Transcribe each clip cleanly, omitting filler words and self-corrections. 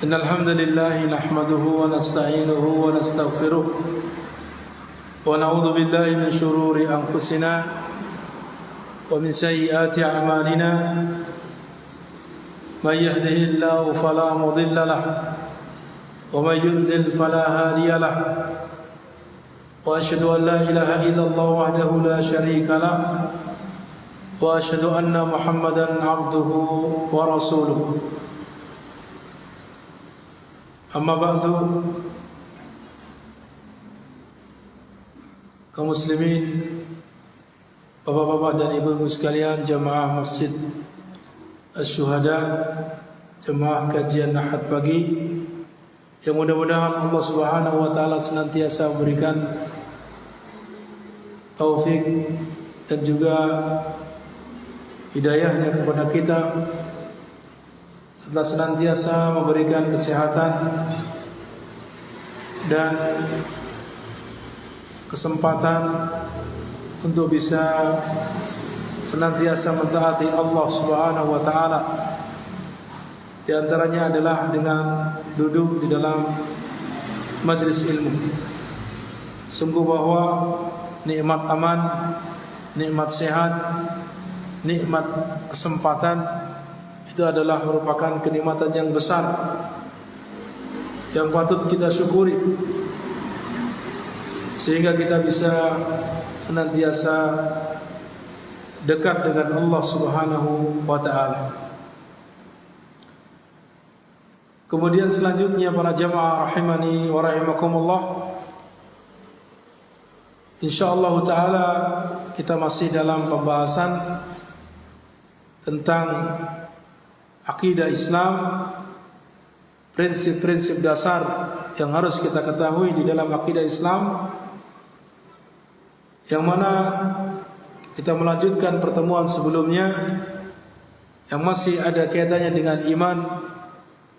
إن الحمد لله نحمده ونستعينه ونستغفره ونعوذ بالله من شرور أنفسنا ومن سيئات أعمالنا من يهده الله فلا مضل له ومن يضلل فلا هادي له وأشهد أن لا إله إلا الله وحده لا شريك له وأشهد أن محمدا عبده ورسوله Amma ba'du, kaum muslimin, bapak-bapak dan ibu-ibu sekalian, jamaah Masjid Asy-Syuhada, jamaah kajian Ahad pagi, yang mudah-mudahan Allah Subhanahu wa taala senantiasa memberikan taufik dan juga hidayahnya kepada kita, setelah senantiasa memberikan kesehatan dan kesempatan untuk bisa senantiasa mentaati Allah Subhanahu wa taala. Di antaranya adalah dengan duduk di dalam majlis ilmu. Sungguh bahwa nikmat aman, nikmat sehat, nikmat kesempatan itu adalah merupakan kenikmatan yang besar yang patut kita syukuri, sehingga kita bisa senantiasa dekat dengan Allah Subhanahu wa taala. Kemudian selanjutnya para jamaah rahimani wa rahimakumullah, insyaallah taala kita masih dalam pembahasan tentang akidah Islam, prinsip-prinsip dasar yang harus kita ketahui di dalam akidah Islam, yang mana kita melanjutkan pertemuan sebelumnya yang masih ada kaitannya dengan iman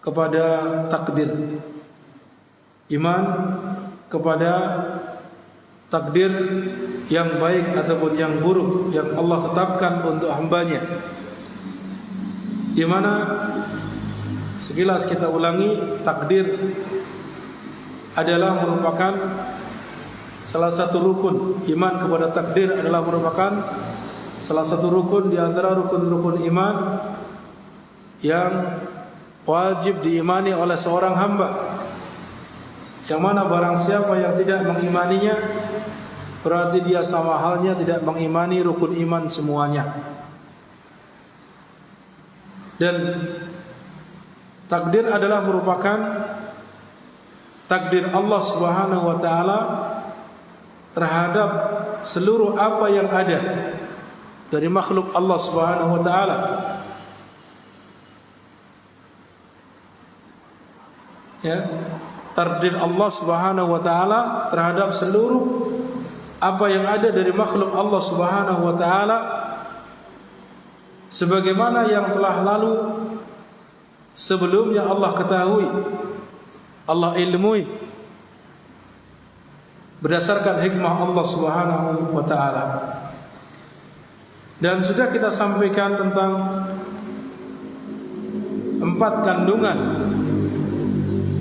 kepada takdir. Iman kepada takdir yang baik ataupun yang buruk yang Allah tetapkan untuk hambanya, di mana sekilas kita ulangi, takdir adalah merupakan salah satu rukun. Iman kepada takdir adalah merupakan salah satu rukun di antara rukun-rukun iman yang wajib diimani oleh seorang hamba, yang mana barang siapa yang tidak mengimaninya berarti dia sama halnya tidak mengimani rukun iman semuanya. Dan takdir adalah merupakan takdir Allah Subhanahu wa taala terhadap seluruh apa yang ada dari makhluk Allah Subhanahu wa taala. Ya, takdir Allah Subhanahu wa taala terhadap seluruh apa yang ada dari makhluk Allah Subhanahu wa taala, sebagaimana yang telah lalu sebelumnya Allah ketahui, Allah ilmui berdasarkan hikmah Allah Subhanahu wa taala. Dan sudah kita sampaikan tentang 4 kandungan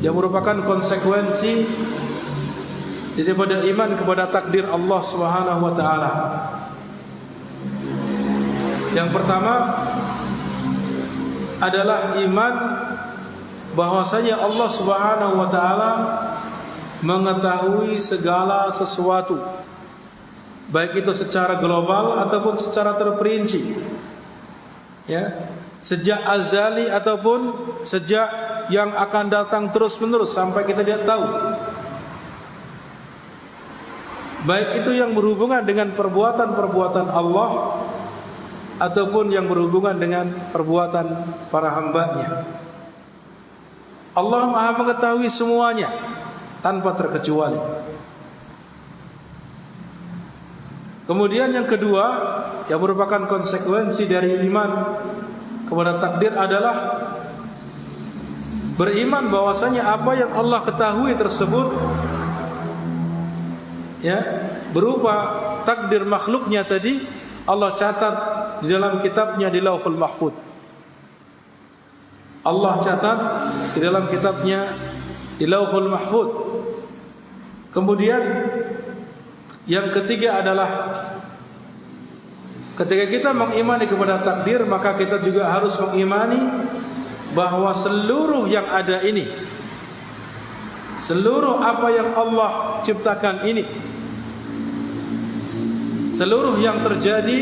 yang merupakan konsekuensi daripada iman kepada takdir Allah Subhanahu wa taala. Yang pertama adalah iman bahwasanya Allah Subhanahu wa taala mengetahui segala sesuatu, baik itu secara global ataupun secara terperinci. Ya, sejak azali ataupun sejak yang akan datang terus-menerus sampai kita tidak tahu. Baik itu yang berhubungan dengan perbuatan-perbuatan Allah ataupun yang berhubungan dengan perbuatan para hambanya. Allah Maha mengetahui semuanya tanpa terkecuali. Kemudian yang kedua yang merupakan konsekuensi dari iman kepada takdir adalah beriman bahwasanya apa yang Allah ketahui tersebut, ya, berupa takdir makhluknya tadi, Allah catat di dalam kitabnya di Lauhul Mahfuz. Allah catat di dalam kitabnya di Lauhul Mahfuz. Kemudian yang ketiga adalah ketika kita mengimani kepada takdir, maka kita juga harus mengimani bahwa seluruh yang ada ini, seluruh apa yang Allah ciptakan ini, seluruh yang terjadi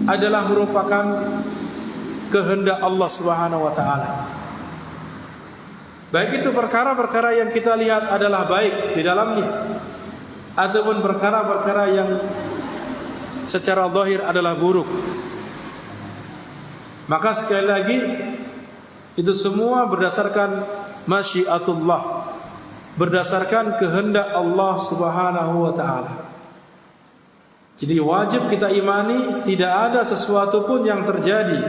adalah merupakan kehendak Allah Subhanahu wa taala. Baik itu perkara-perkara yang kita lihat adalah baik di dalamnya, ataupun perkara-perkara yang secara zahir adalah buruk. Maka sekali lagi, itu semua berdasarkan masyiatullah, berdasarkan kehendak Allah Subhanahu wa taala. Jadi wajib kita imani tidak ada sesuatu pun yang terjadi,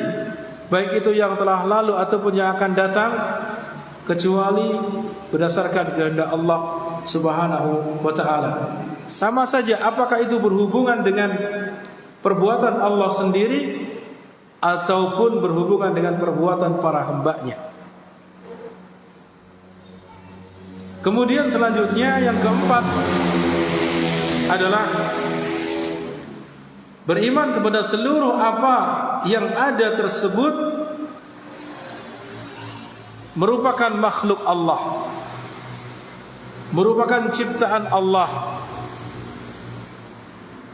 baik itu yang telah lalu ataupun yang akan datang, kecuali berdasarkan kehendak Allah Subhanahu wa taala. Sama saja apakah itu berhubungan dengan perbuatan Allah sendiri ataupun berhubungan dengan perbuatan para hamba-Nya. Kemudian selanjutnya yang keempat adalah beriman kepada seluruh apa yang ada tersebut merupakan makhluk Allah, merupakan ciptaan Allah.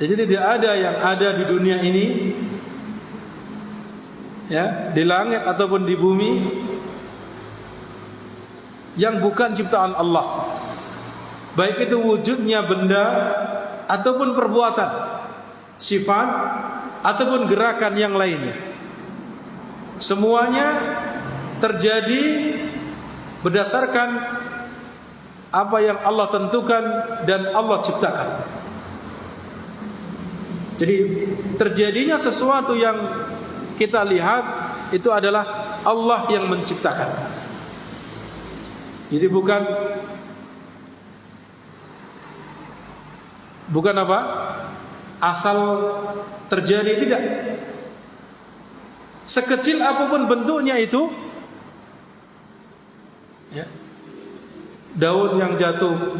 Jadi tidak ada yang ada di dunia ini, ya, di langit ataupun di bumi, yang bukan ciptaan Allah. Baik itu wujudnya benda ataupun perbuatan, sifat ataupun gerakan yang lainnya. Semuanya terjadi berdasarkan apa yang Allah tentukan dan Allah ciptakan. Jadi terjadinya sesuatu yang kita lihat itu adalah Allah yang menciptakan. Jadi bukan apa? Asal terjadi, tidak. Sekecil apapun bentuknya itu, ya, daun yang jatuh,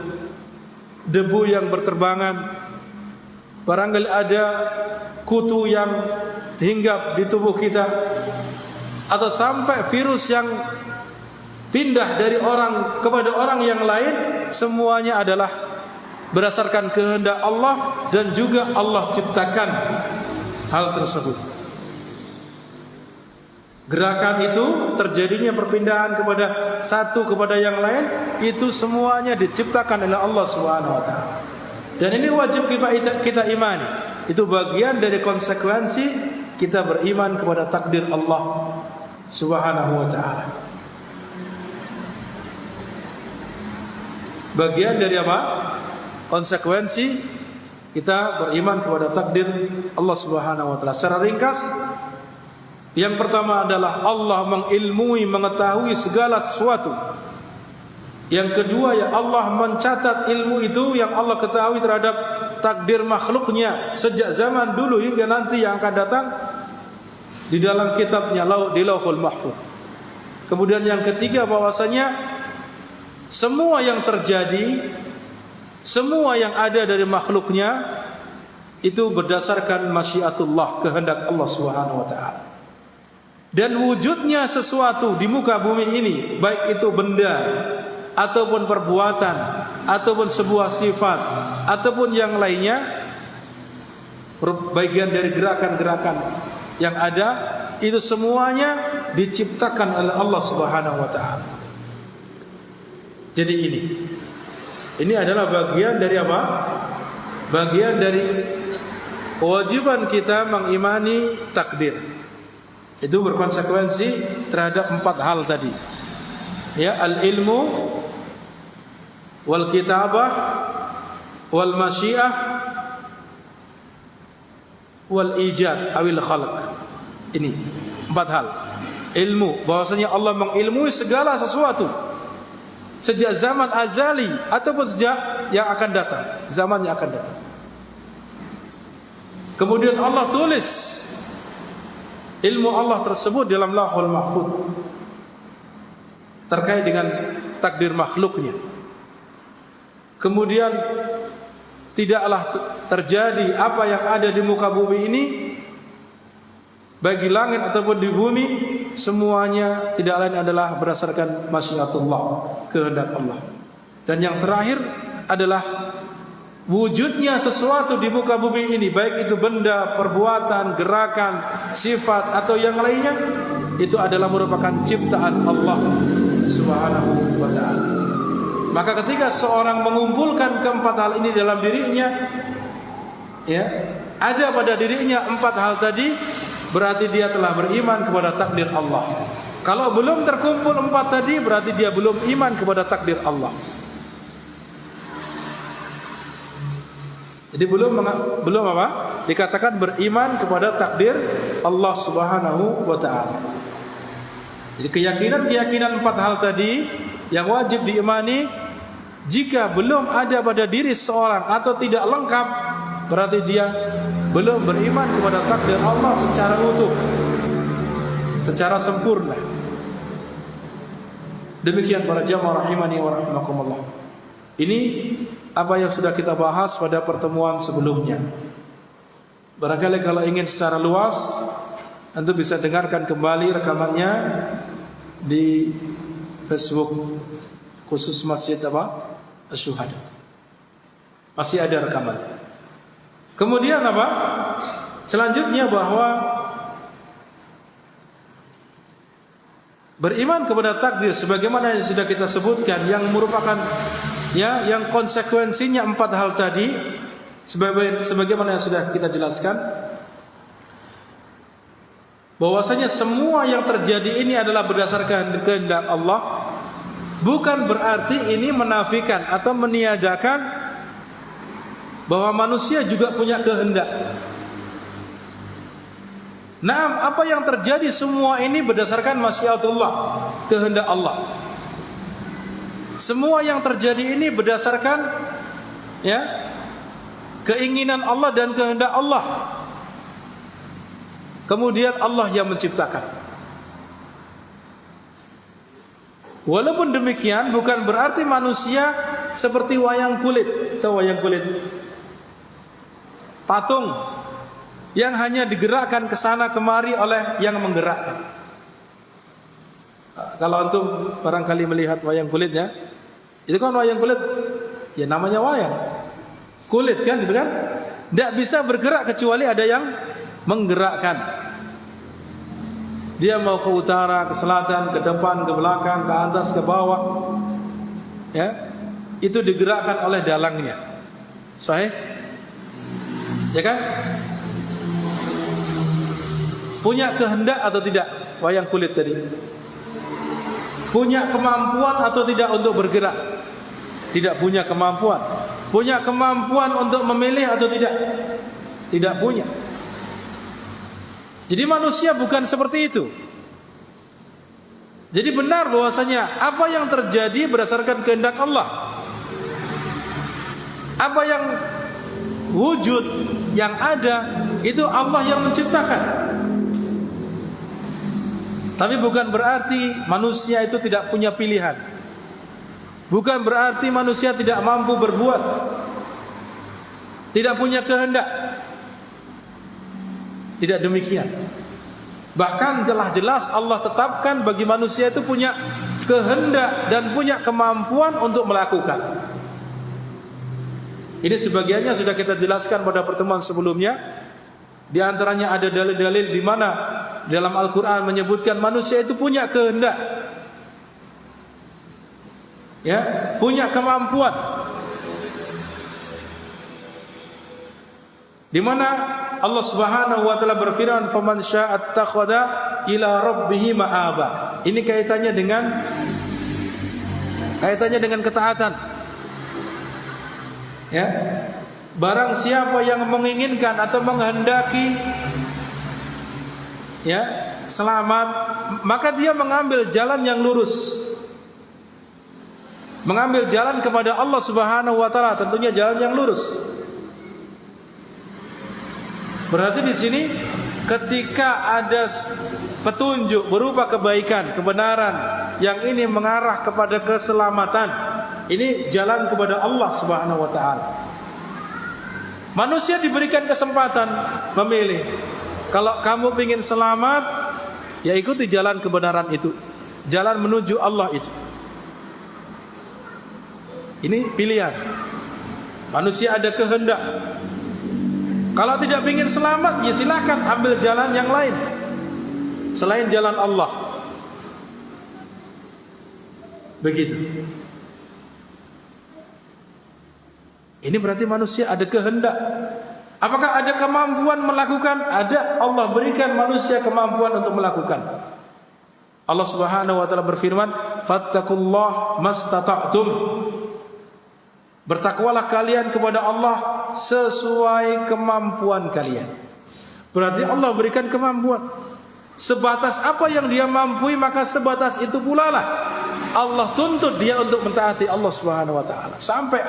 debu yang berterbangan, barangkali ada kutu yang hinggap di tubuh kita, atau sampai virus yang pindah dari orang kepada orang yang lain, semuanya adalah berdasarkan kehendak Allah dan juga Allah ciptakan hal tersebut. Gerakan itu terjadinya perpindahan kepada satu kepada yang lain, itu semuanya diciptakan oleh Allah Subhanahu wa taala. Dan ini wajib kita imani. Itu bagian dari konsekuensi kita beriman kepada takdir Allah Subhanahu wa taala. Bagian dari apa? Konsekuensi kita beriman kepada takdir Allah Subhanahu wa taala. Secara ringkas, yang pertama adalah Allah mengilmui, mengetahui segala sesuatu. Yang kedua, ya Allah mencatat ilmu itu yang Allah ketahui terhadap takdir makhluknya sejak zaman dulu hingga nanti yang akan datang di dalam kitabnya di Lauhul Mahfuz. Kemudian yang ketiga, bahwasanya semua yang terjadi, semua yang ada dari makhluknya itu berdasarkan masyiatullah, kehendak Allah Subhanahu wa taala. Dan wujudnya sesuatu di muka bumi ini, baik itu benda ataupun perbuatan ataupun sebuah sifat ataupun yang lainnya, bagian dari gerakan-gerakan yang ada, itu semuanya diciptakan oleh Allah Subhanahu wa taala. Jadi ini adalah bagian dari apa? Bagian dari kewajiban kita mengimani takdir. Itu berkonsekuensi terhadap 4 hal tadi. Ya, al-ilmu wal kitabah wal masyiah wal ijad awil khalq. Ini 4 hal. Ilmu, bahwasanya Allah mengilmui segala sesuatu sejak zaman azali ataupun sejak yang akan datang, zaman yang akan datang. Kemudian Allah tulis ilmu Allah tersebut dalam Lauhul Mahfuz. terkait dengan takdir makhluknya. Kemudian tidaklah terjadi apa yang ada di muka bumi ini, bagi langit ataupun di bumi, semuanya tidak lain adalah berdasarkan masyiatullah, kehendak Allah. Dan yang terakhir adalah wujudnya sesuatu di muka bumi ini, baik itu benda, perbuatan, gerakan, sifat atau yang lainnya, itu adalah merupakan ciptaan Allah Subhanahu wa ta'ala. Maka ketika seorang mengumpulkan keempat hal ini dalam dirinya, ya, ada pada dirinya empat hal tadi, berarti dia telah beriman kepada takdir Allah. Kalau belum terkumpul empat tadi, berarti dia belum iman kepada takdir Allah. Jadi belum apa? Dikatakan beriman kepada takdir Allah Subhanahu wa ta'ala. Jadi keyakinan empat hal tadi yang wajib diimani, jika belum ada pada diri seorang atau tidak lengkap, berarti dia belum beriman kepada takdir Allah secara utuh, secara sempurna. Demikian para jamaah rahimani wa rahimakumullah. Ini apa yang sudah kita bahas pada pertemuan sebelumnya. Barangkali kalau ingin secara luas, Anda bisa dengarkan kembali rekamannya di Facebook khusus Masjid Asy-Syuhada. Masih ada rekaman. Kemudian apa? Selanjutnya bahwa beriman kepada takdir sebagaimana yang sudah kita sebutkan, yang merupakan yang konsekuensinya empat hal tadi, sebagaimana yang sudah kita jelaskan, bahwasanya semua yang terjadi ini adalah berdasarkan kehendak Allah. Bukan berarti ini menafikan atau meniadakan bahwa manusia juga punya kehendak. Naam, apa yang terjadi semua ini berdasarkan masyiatullah, kehendak Allah. Semua yang terjadi ini berdasarkan keinginan Allah dan kehendak Allah. Kemudian Allah yang menciptakan. Walaupun demikian, bukan berarti manusia seperti wayang kulit. Tahu wayang kulit? Patung yang hanya digerakkan ke sana kemari oleh yang menggerakkan. Kalau antum barangkali melihat wayang kulit, ya, itu kan wayang kulit, ya namanya wayang kulit kan, gitu kan? Tidak bisa bergerak kecuali ada yang menggerakkan. Dia mau ke utara, ke selatan, ke depan, ke belakang, ke atas, ke bawah, ya, itu digerakkan oleh dalangnya. Sahih? Ya kan? Punya kehendak atau tidak wayang kulit tadi? Punya kemampuan atau tidak untuk bergerak? Tidak punya kemampuan. Punya kemampuan untuk memilih atau tidak? Tidak punya. Jadi manusia bukan seperti itu. Jadi benar bahwasanya apa yang terjadi berdasarkan kehendak Allah. Apa yang wujud yang ada itu Allah yang menciptakan. Tapi bukan berarti manusia itu tidak punya pilihan. Bukan berarti manusia tidak mampu berbuat, tidak punya kehendak. Tidak demikian. Bahkan jelas-jelas Allah tetapkan bagi manusia itu punya kehendak dan punya kemampuan untuk melakukan. Ini sebagiannya sudah kita jelaskan pada pertemuan sebelumnya. Di antaranya ada dalil-dalil di mana dalam Al-Quran menyebutkan manusia itu punya kehendak, ya, punya kemampuan. Di mana Allah Subhanahu wa taala berfirman, "Faman syaa'a attakhadha ila rabbih ma'aba." Ini kaitannya dengan ketaatan. Ya. Barang siapa yang menginginkan atau menghendaki selamat, maka dia mengambil jalan yang lurus. Mengambil jalan kepada Allah Subhanahu wa taala, tentunya jalan yang lurus. Berarti di sini ketika ada petunjuk, berupa kebaikan, kebenaran yang ini mengarah kepada keselamatan. Ini jalan kepada Allah Subhanahu wa taala. Manusia diberikan kesempatan memilih. Kalau kamu ingin selamat, ya ikuti jalan kebenaran itu, jalan menuju Allah itu. Ini pilihan. Manusia ada kehendak. Kalau tidak ingin selamat, ya silakan ambil jalan yang lain selain jalan Allah. Begitu. Ini berarti manusia ada kehendak. Apakah ada kemampuan melakukan? Ada. Allah berikan manusia kemampuan untuk melakukan. Allah Subhanahu wa taala berfirman, "Fattaqullaha mastata'tum." Bertakwalah kalian kepada Allah sesuai kemampuan kalian. Berarti Allah berikan kemampuan. Sebatas apa yang dia mampu, maka sebatas itu pula lah Allah tuntut dia untuk mentaati Allah Subhanahu wa taala. Sampai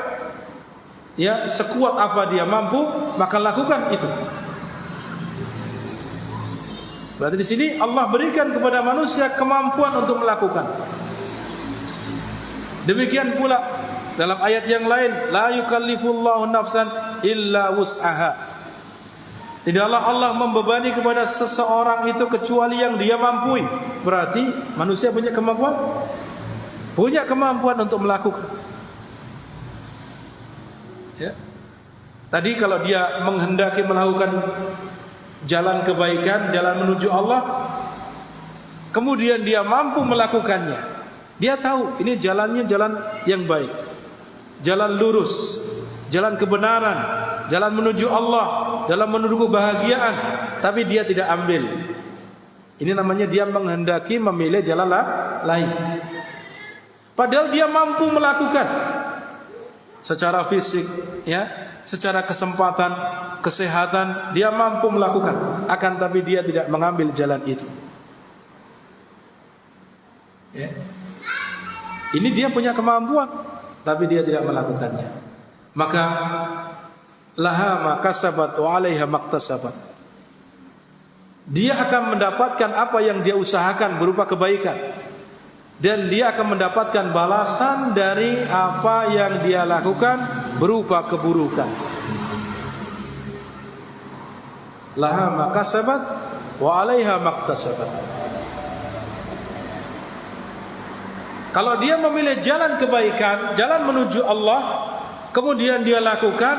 ya sekuat apa dia mampu, maka lakukan itu. Berarti di sini Allah berikan kepada manusia kemampuan untuk melakukan. Demikian pula dalam ayat yang lain, la yukallifullahu nafsan illa wus'aha. Tidaklah Allah membebani kepada seseorang itu kecuali yang dia mampu. Berarti manusia punya kemampuan? Punya kemampuan untuk melakukan. Ya. Tadi kalau dia menghendaki melakukan jalan kebaikan, jalan menuju Allah, kemudian dia mampu melakukannya. Dia tahu ini jalannya jalan yang baik, jalan lurus, jalan kebenaran, jalan menuju Allah, jalan menuju kebahagiaan, tapi dia tidak ambil. Ini namanya dia menghendaki memilih jalan lain. Padahal dia mampu melakukan secara fisik, ya, secara kesempatan, kesehatan, dia mampu melakukan. Akan tapi dia tidak mengambil jalan itu. Ya. Ini dia punya kemampuan, tapi dia tidak melakukannya. Maka laha ma kasabat wa 'alaiha maktasabat. Dia akan mendapatkan apa yang dia usahakan berupa kebaikan, dan dia akan mendapatkan balasan dari apa yang dia lakukan berupa keburukan. Laha ma kasabat wa 'alaiha maktasabat. Kalau dia memilih jalan kebaikan, jalan menuju Allah, kemudian dia lakukan,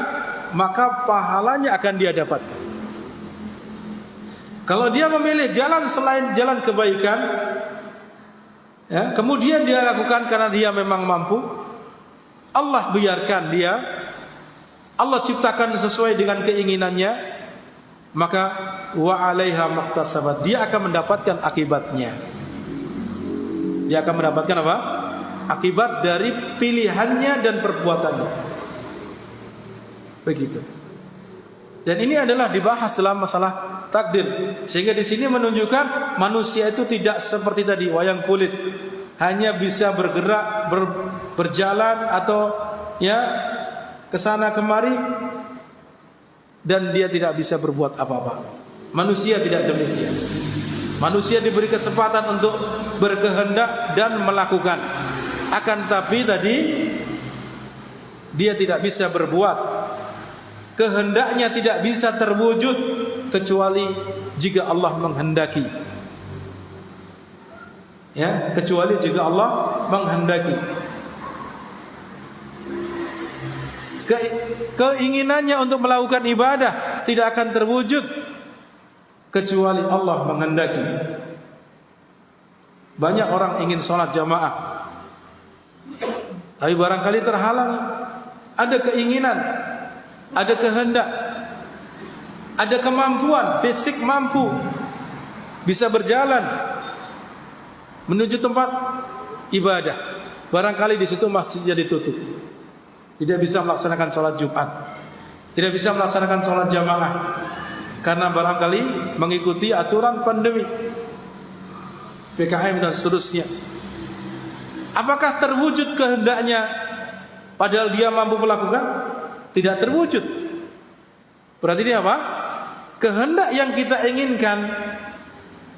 maka pahalanya akan dia dapatkan. Kalau dia memilih jalan selain jalan kebaikan, ya, kemudian dia lakukan karena dia memang mampu, Allah biarkan dia, Allah ciptakan sesuai dengan keinginannya, maka wa 'alaiha maktasabat, dia akan mendapatkan akibatnya. Dia akan mendapatkan apa? Akibat dari pilihannya dan perbuatannya. Begitu. Dan ini adalah dibahas dalam masalah takdir. Sehingga di sini menunjukkan manusia itu tidak seperti tadi wayang kulit, hanya bisa bergerak, berjalan atau ya kesana kemari, dan dia tidak bisa berbuat apa-apa. Manusia tidak demikian. Manusia diberi kesempatan untuk berkehendak dan melakukan. Akan tapi tadi dia tidak bisa berbuat. Kehendaknya tidak bisa terwujud kecuali jika Allah menghendaki. Ya, kecuali jika Allah menghendaki. Keinginannya untuk melakukan ibadah tidak akan terwujud kecuali Allah menghendaki. Banyak orang ingin sholat jamaah, tapi barangkali terhalang. Ada keinginan, ada kehendak, ada kemampuan, fisik mampu, bisa berjalan menuju tempat ibadah. Barangkali di situ masjidnya ditutup, tidak bisa melaksanakan sholat Jumat, tidak bisa melaksanakan sholat jamaah, karena barangkali mengikuti aturan pandemi, PKM dan seterusnya. Apakah terwujud kehendaknya padahal dia mampu melakukan? Tidak terwujud. Berarti ini apa? Kehendak yang kita inginkan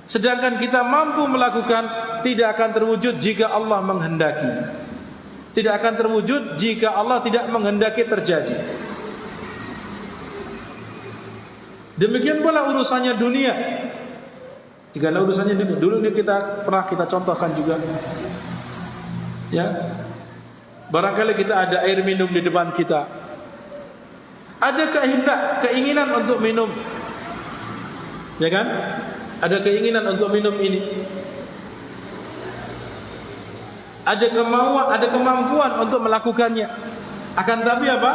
Sedangkan kita mampu melakukan, tidak akan terwujud jika Allah menghendaki. Tidak akan terwujud jika Allah tidak menghendaki terjadi. Demikian pula urusannya dunia. Jika urusannya dunia, dulu ini pernah kita contohkan juga. Ya, barangkali kita ada air minum di depan kita. Ada keinginan untuk minum, ya kan? Ada keinginan untuk minum ini. Ada kemauan, ada kemampuan untuk melakukannya. Akan tapi apa?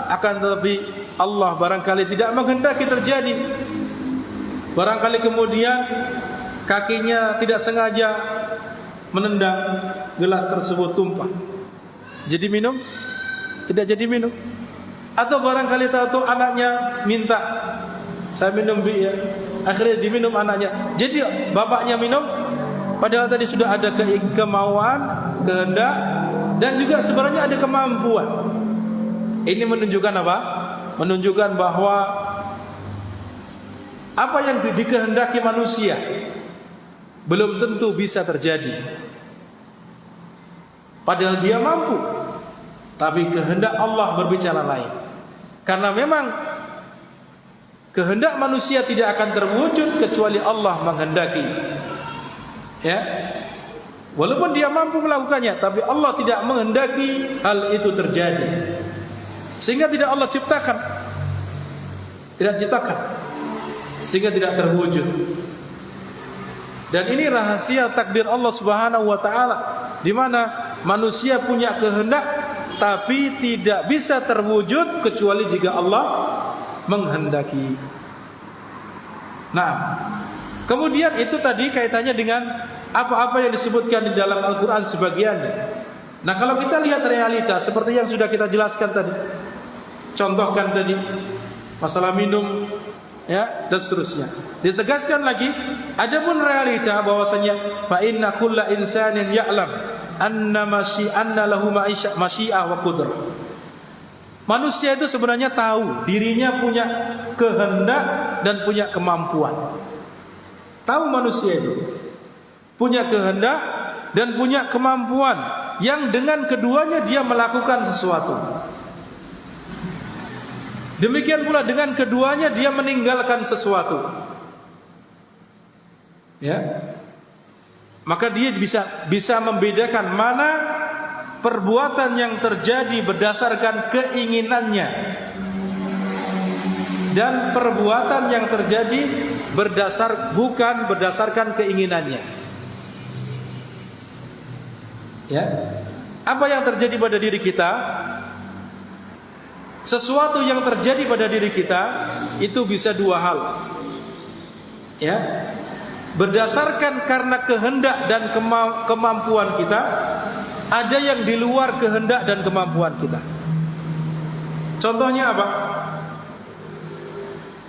Akan tapi Allah barangkali tidak menghendaki terjadi. Barangkali kemudian kakinya tidak sengaja menendang gelas tersebut, tumpah. Jadi minum? Tidak jadi minum. Atau barangkali tahu anaknya minta, saya minum bi ya. Akhirnya diminum anaknya. Jadi bapaknya minum, padahal tadi sudah ada kemauan, kehendak, dan juga sebenarnya ada kemampuan. Ini menunjukkan apa? Menunjukkan bahwa apa yang dikehendaki manusia belum tentu bisa terjadi. Padahal dia mampu, tapi kehendak Allah berbicara lain. Karena memang kehendak manusia tidak akan terwujud kecuali Allah menghendaki. Ya, walaupun dia mampu melakukannya, tapi Allah tidak menghendaki hal itu terjadi. Sehingga tidak Allah ciptakan, sehingga tidak terwujud. Dan ini rahasia takdir Allah Subhanahu wa taala, di mana manusia punya kehendak tapi tidak bisa terwujud kecuali jika Allah menghendaki. Nah, kemudian itu tadi kaitannya dengan apa-apa yang disebutkan di dalam Al-Quran sebagiannya. Nah, kalau kita lihat realita seperti yang sudah kita jelaskan tadi, contohkan tadi masalah minum, ya, dan seterusnya. Ditegaskan lagi, adapun realita bahwasanya fa inna kulla insanin ya'lam anna lahu masyiah wa qudrah. Manusia itu sebenarnya tahu dirinya punya kehendak dan punya kemampuan. Tahu manusia itu punya kehendak dan punya kemampuan yang dengan keduanya dia melakukan sesuatu. Demikian pula dengan keduanya dia meninggalkan sesuatu. Ya. Maka dia bisa membedakan mana perbuatan yang terjadi berdasarkan keinginannya dan perbuatan yang terjadi bukan berdasarkan keinginannya. Ya. Apa yang terjadi pada diri kita? Sesuatu yang terjadi pada diri kita itu bisa dua hal. Ya. Berdasarkan karena kehendak dan kemampuan kita, ada yang di luar kehendak dan kemampuan kita. Contohnya apa?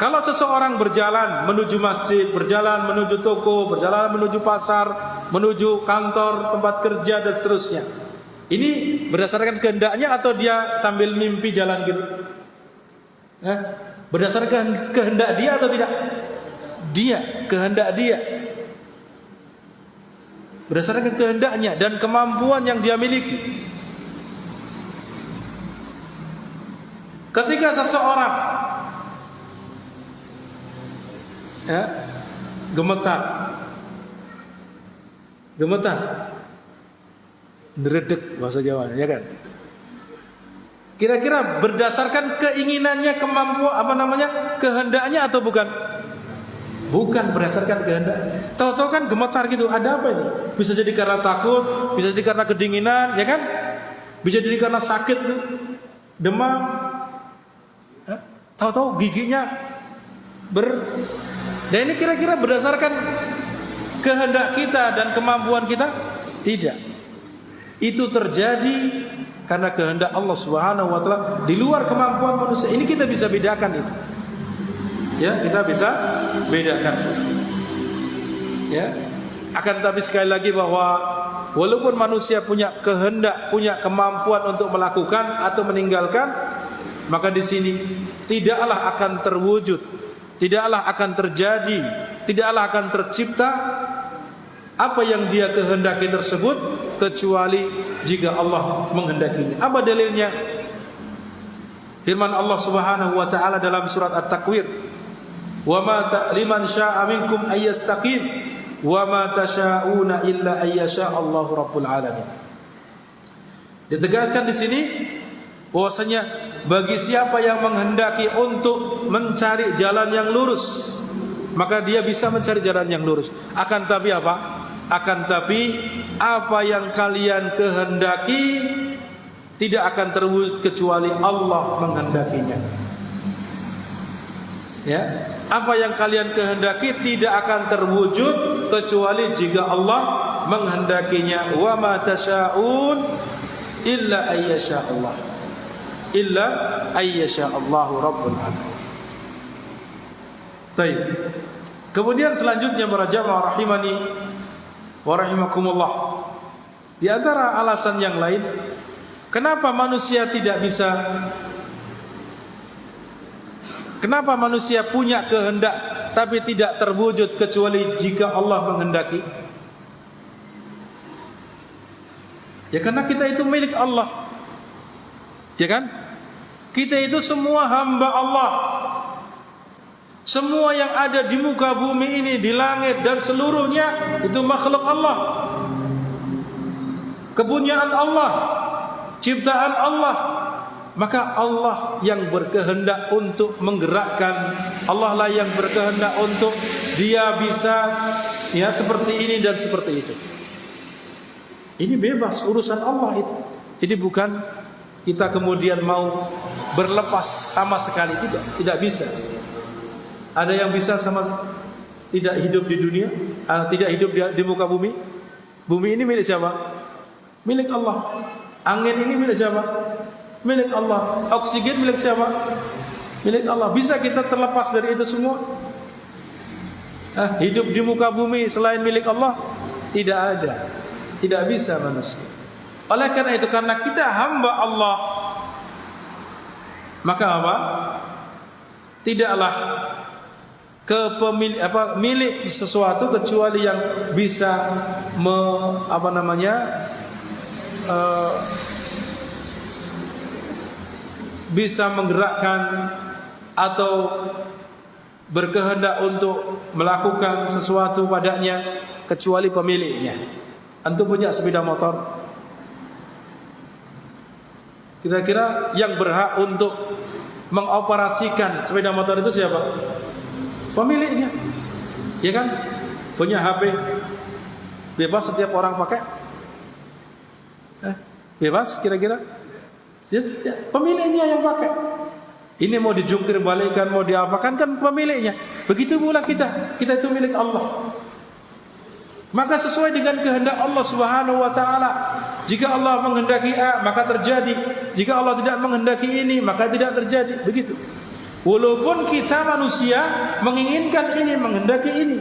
Kalau seseorang berjalan menuju masjid, berjalan menuju toko, berjalan menuju pasar, menuju kantor, tempat kerja, dan seterusnya, ini berdasarkan kehendaknya atau dia sambil mimpi jalan gitu? Berdasarkan kehendak dia atau tidak? Dia, kehendak dia, berdasarkan kehendaknya dan kemampuan yang dia miliki. Ketika seseorang gemetar, neredek bahasa Jawa, ya kan? Kira-kira berdasarkan keinginannya, kemampuan, kehendaknya atau bukan? Bukan berdasarkan kehendak. Tahu-tahu kan gemetar gitu. Ada apa ini? Bisa jadi karena takut, bisa jadi karena kedinginan, ya kan? Bisa jadi karena sakit, demam. Tahu-tahu giginya Dan ini kira-kira berdasarkan kehendak kita dan kemampuan kita? Tidak. Itu terjadi karena kehendak Allah Subhanahu wa taala di luar kemampuan manusia. Ini kita bisa bedakan itu. Ya, kita bisa bedakan. Ya. Akan tapi sekali lagi bahwa walaupun manusia punya kehendak, punya kemampuan untuk melakukan atau meninggalkan, maka di sini tidaklah akan terwujud, tidaklah akan terjadi tidaklah akan tercipta apa yang dia kehendaki tersebut kecuali jika Allah menghendakinya. Apa dalilnya? Firman Allah Subhanahu wa taala dalam surat At-Takwir, "Wa ma liman syaa'a minkum ayyastaqim wa ma tasyauna illa ayyasha Allahu rabbul alamin." Ditegaskan di sini bahwasanya bagi siapa yang menghendaki untuk mencari jalan yang lurus, maka dia bisa mencari jalan yang lurus. Akan tapi apa? Akan tapi apa yang kalian kehendaki tidak akan terwujud kecuali Allah menghendakinya. Ya, apa yang kalian kehendaki tidak akan terwujud kecuali jika Allah menghendakinya. Wa ma tasyaun illa ayyasha Allah. Illa ayyasha Allahu rabbul alamin. Baik. Kemudian selanjutnya para jamaah rahimani wa rahimakumullah. Di antara alasan yang lain, kenapa manusia punya kehendak tapi tidak terwujud kecuali jika Allah menghendaki? Ya karena kita itu milik Allah. Ya kan? Kita itu semua hamba Allah. Semua yang ada di muka bumi ini, di langit dan seluruhnya itu makhluk Allah. Kepunyaan Allah, ciptaan Allah. Maka Allah yang berkehendak untuk menggerakkan, Allah lah yang berkehendak untuk dia bisa ya seperti ini dan seperti itu. Ini bebas urusan Allah itu. Jadi bukan kita kemudian mau berlepas sama sekali, tidak bisa. Ada yang bisa sama tidak hidup di dunia, tidak hidup di muka bumi. Bumi ini milik siapa? Milik Allah. Angin ini milik siapa? Milik Allah. Oksigen milik siapa? Milik Allah. Bisa kita terlepas dari itu semua? Hidup di muka bumi selain milik Allah? Tidak ada. Tidak bisa manusia. Oleh karena itu, karena kita hamba Allah, maka apa? Tidaklah milik sesuatu kecuali yang bisa bisa menggerakkan atau berkehendak untuk melakukan sesuatu padanya kecuali pemiliknya. Antum punya sepeda motor, kira-kira yang berhak untuk mengoperasikan sepeda motor itu siapa? Pemiliknya. Ya kan? Punya HP, bebas setiap orang pakai? Bebas kira-kira? Pemiliknya yang pakai. Ini mau dijungkir balikan, mau diapakan, kan pemiliknya. Begitu pula kita itu milik Allah. Maka sesuai dengan kehendak Allah Subhanahu wa taala. Jika Allah menghendaki A, maka terjadi. Jika Allah tidak menghendaki ini, maka tidak terjadi. Begitu. Walaupun kita manusia menginginkan ini, menghendaki ini.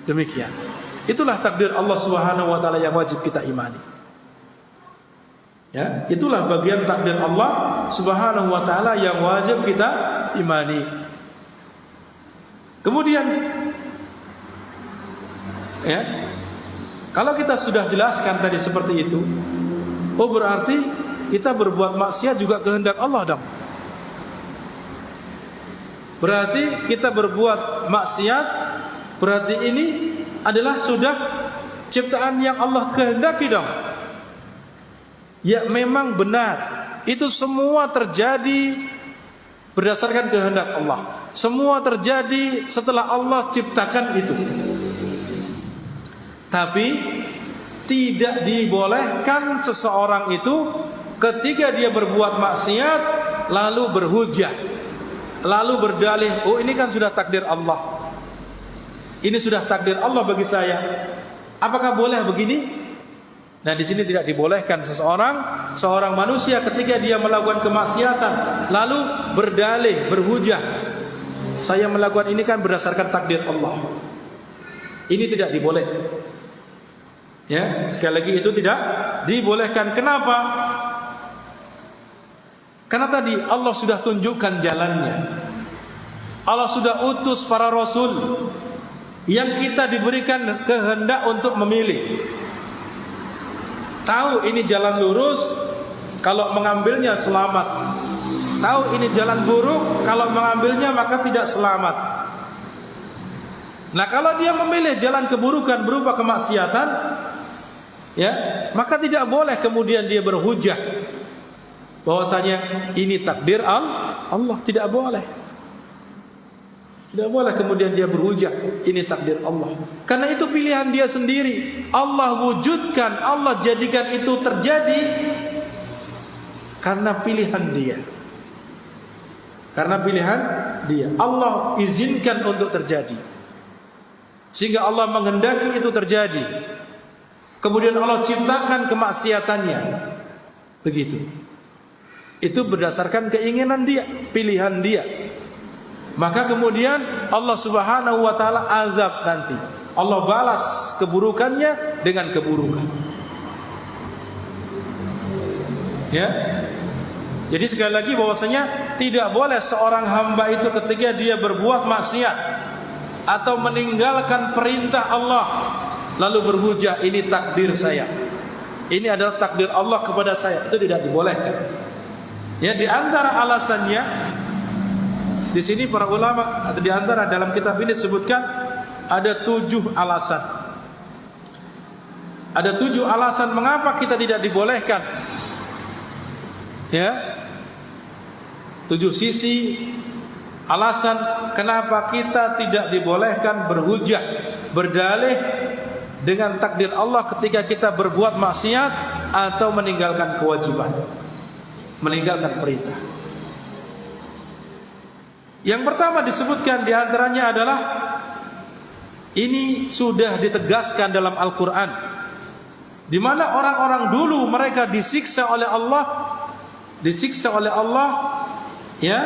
Demikian. Itulah takdir Allah Subhanahu wa taala yang wajib kita imani. Ya, itulah bagian takdir Allah Subhanahu wa taala yang wajib kita imani. Kemudian ya, kalau kita sudah jelaskan tadi seperti itu, oh berarti kita berbuat maksiat juga kehendak Allah dong. Berarti kita berbuat maksiat, berarti ini adalah sudah ciptaan yang Allah kehendaki dong. Ya memang benar, itu semua terjadi berdasarkan kehendak Allah. Semua terjadi setelah Allah ciptakan itu. Tapi tidak dibolehkan seseorang itu ketika dia berbuat maksiat lalu berhujah, lalu berdalih, oh ini kan sudah takdir Allah, ini sudah takdir Allah bagi saya. Apakah boleh begini? Nah di sini tidak dibolehkan seorang manusia ketika dia melakukan kemaksiatan lalu berdalih, berhujah, saya melakukan ini kan berdasarkan takdir Allah. Ini tidak dibolehkan. Ya, sekali lagi itu tidak dibolehkan. Kenapa? Karena tadi Allah sudah tunjukkan jalannya. Allah sudah utus para rasul yang kita diberikan kehendak untuk memilih. Tahu ini jalan lurus, kalau mengambilnya selamat. Tahu ini jalan buruk, kalau mengambilnya maka tidak selamat. Nah, kalau dia memilih jalan keburukan berupa kemaksiatan, ya, maka tidak boleh kemudian dia berhujah bahwasanya ini takdir Allah, tidak boleh. Tidak boleh kemudian dia berhujah ini takdir Allah. Karena itu pilihan dia sendiri. Allah wujudkan, Allah jadikan itu terjadi karena pilihan dia. Karena pilihan dia. Allah izinkan untuk terjadi. Sehingga Allah menghendaki itu terjadi. Kemudian Allah ciptakan kemaksiatannya. Begitu. Itu berdasarkan keinginan dia, pilihan dia. Maka kemudian Allah Subhanahu wa taala azab nanti. Allah balas keburukannya dengan keburukan. Ya. Jadi sekali lagi bahwasanya tidak boleh seorang hamba itu ketika dia berbuat maksiat atau meninggalkan perintah Allah lalu berhujah ini takdir saya. Ini adalah takdir Allah kepada saya. Itu tidak dibolehkan. Ya, di antara alasannya di sini para ulama atau di antara dalam kitab ini disebutkan ada 7 alasan. Ada 7 alasan mengapa kita tidak dibolehkan. Ya. 7 sisi alasan kenapa kita tidak dibolehkan berhujah, berdalih dengan takdir Allah ketika kita berbuat maksiat atau meninggalkan kewajiban, meninggalkan perintah. Yang pertama disebutkan diantaranya adalah ini sudah ditegaskan dalam Al-Quran, di mana orang-orang dulu mereka disiksa oleh Allah, ya,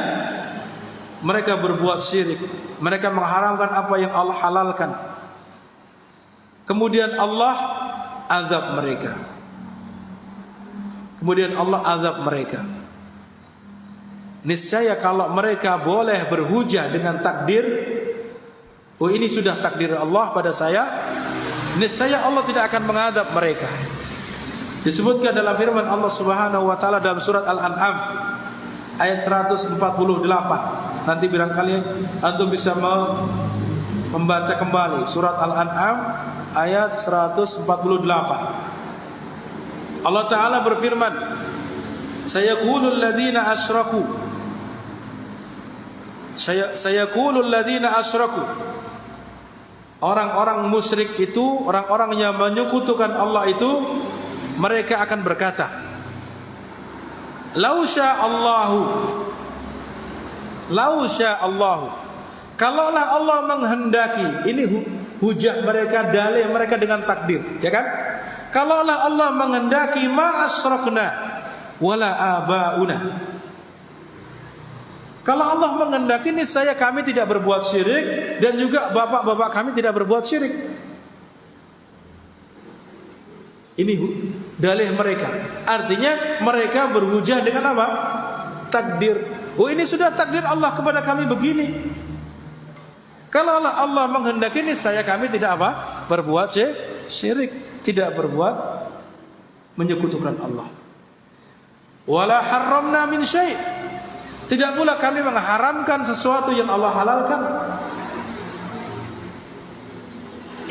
mereka berbuat syirik, mereka mengharamkan apa yang Allah halalkan. Kemudian Allah azab mereka. Niscaya kalau mereka boleh berhujah dengan takdir, oh ini sudah takdir Allah pada saya, niscaya Allah tidak akan mengadab mereka. Disebutkan dalam firman Allah Subhanahu wa taala dalam surat Al-An'am ayat 148. Nanti barangkali antum bisa membaca kembali surat Al-An'am ayat 148. Allah taala berfirman, sayaqulul ladzina asyraku, orang-orang musyrik itu, orang-orang yang menyekutukan Allah itu, mereka akan berkata, lau sya'allahu, kalaulah Allah menghendaki. Ini hujah mereka, dalih mereka dengan takdir, ya kan? Kalaulah Allah menghendaki, ma asyrakna wala abauna. Kalau Allah menghendaki, niscaya kami tidak berbuat syirik dan juga bapak-bapak kami tidak berbuat syirik. Ini dalih mereka. Artinya mereka berhujah dengan apa? Takdir. Oh, ini sudah takdir Allah kepada kami begini. Kalau Allah menghendaki, niscaya kami tidak apa? Berbuat syirik, tidak berbuat menyekutukan Allah. Wala harramna min syai'. Tidak pula kami mengharamkan sesuatu yang Allah halalkan.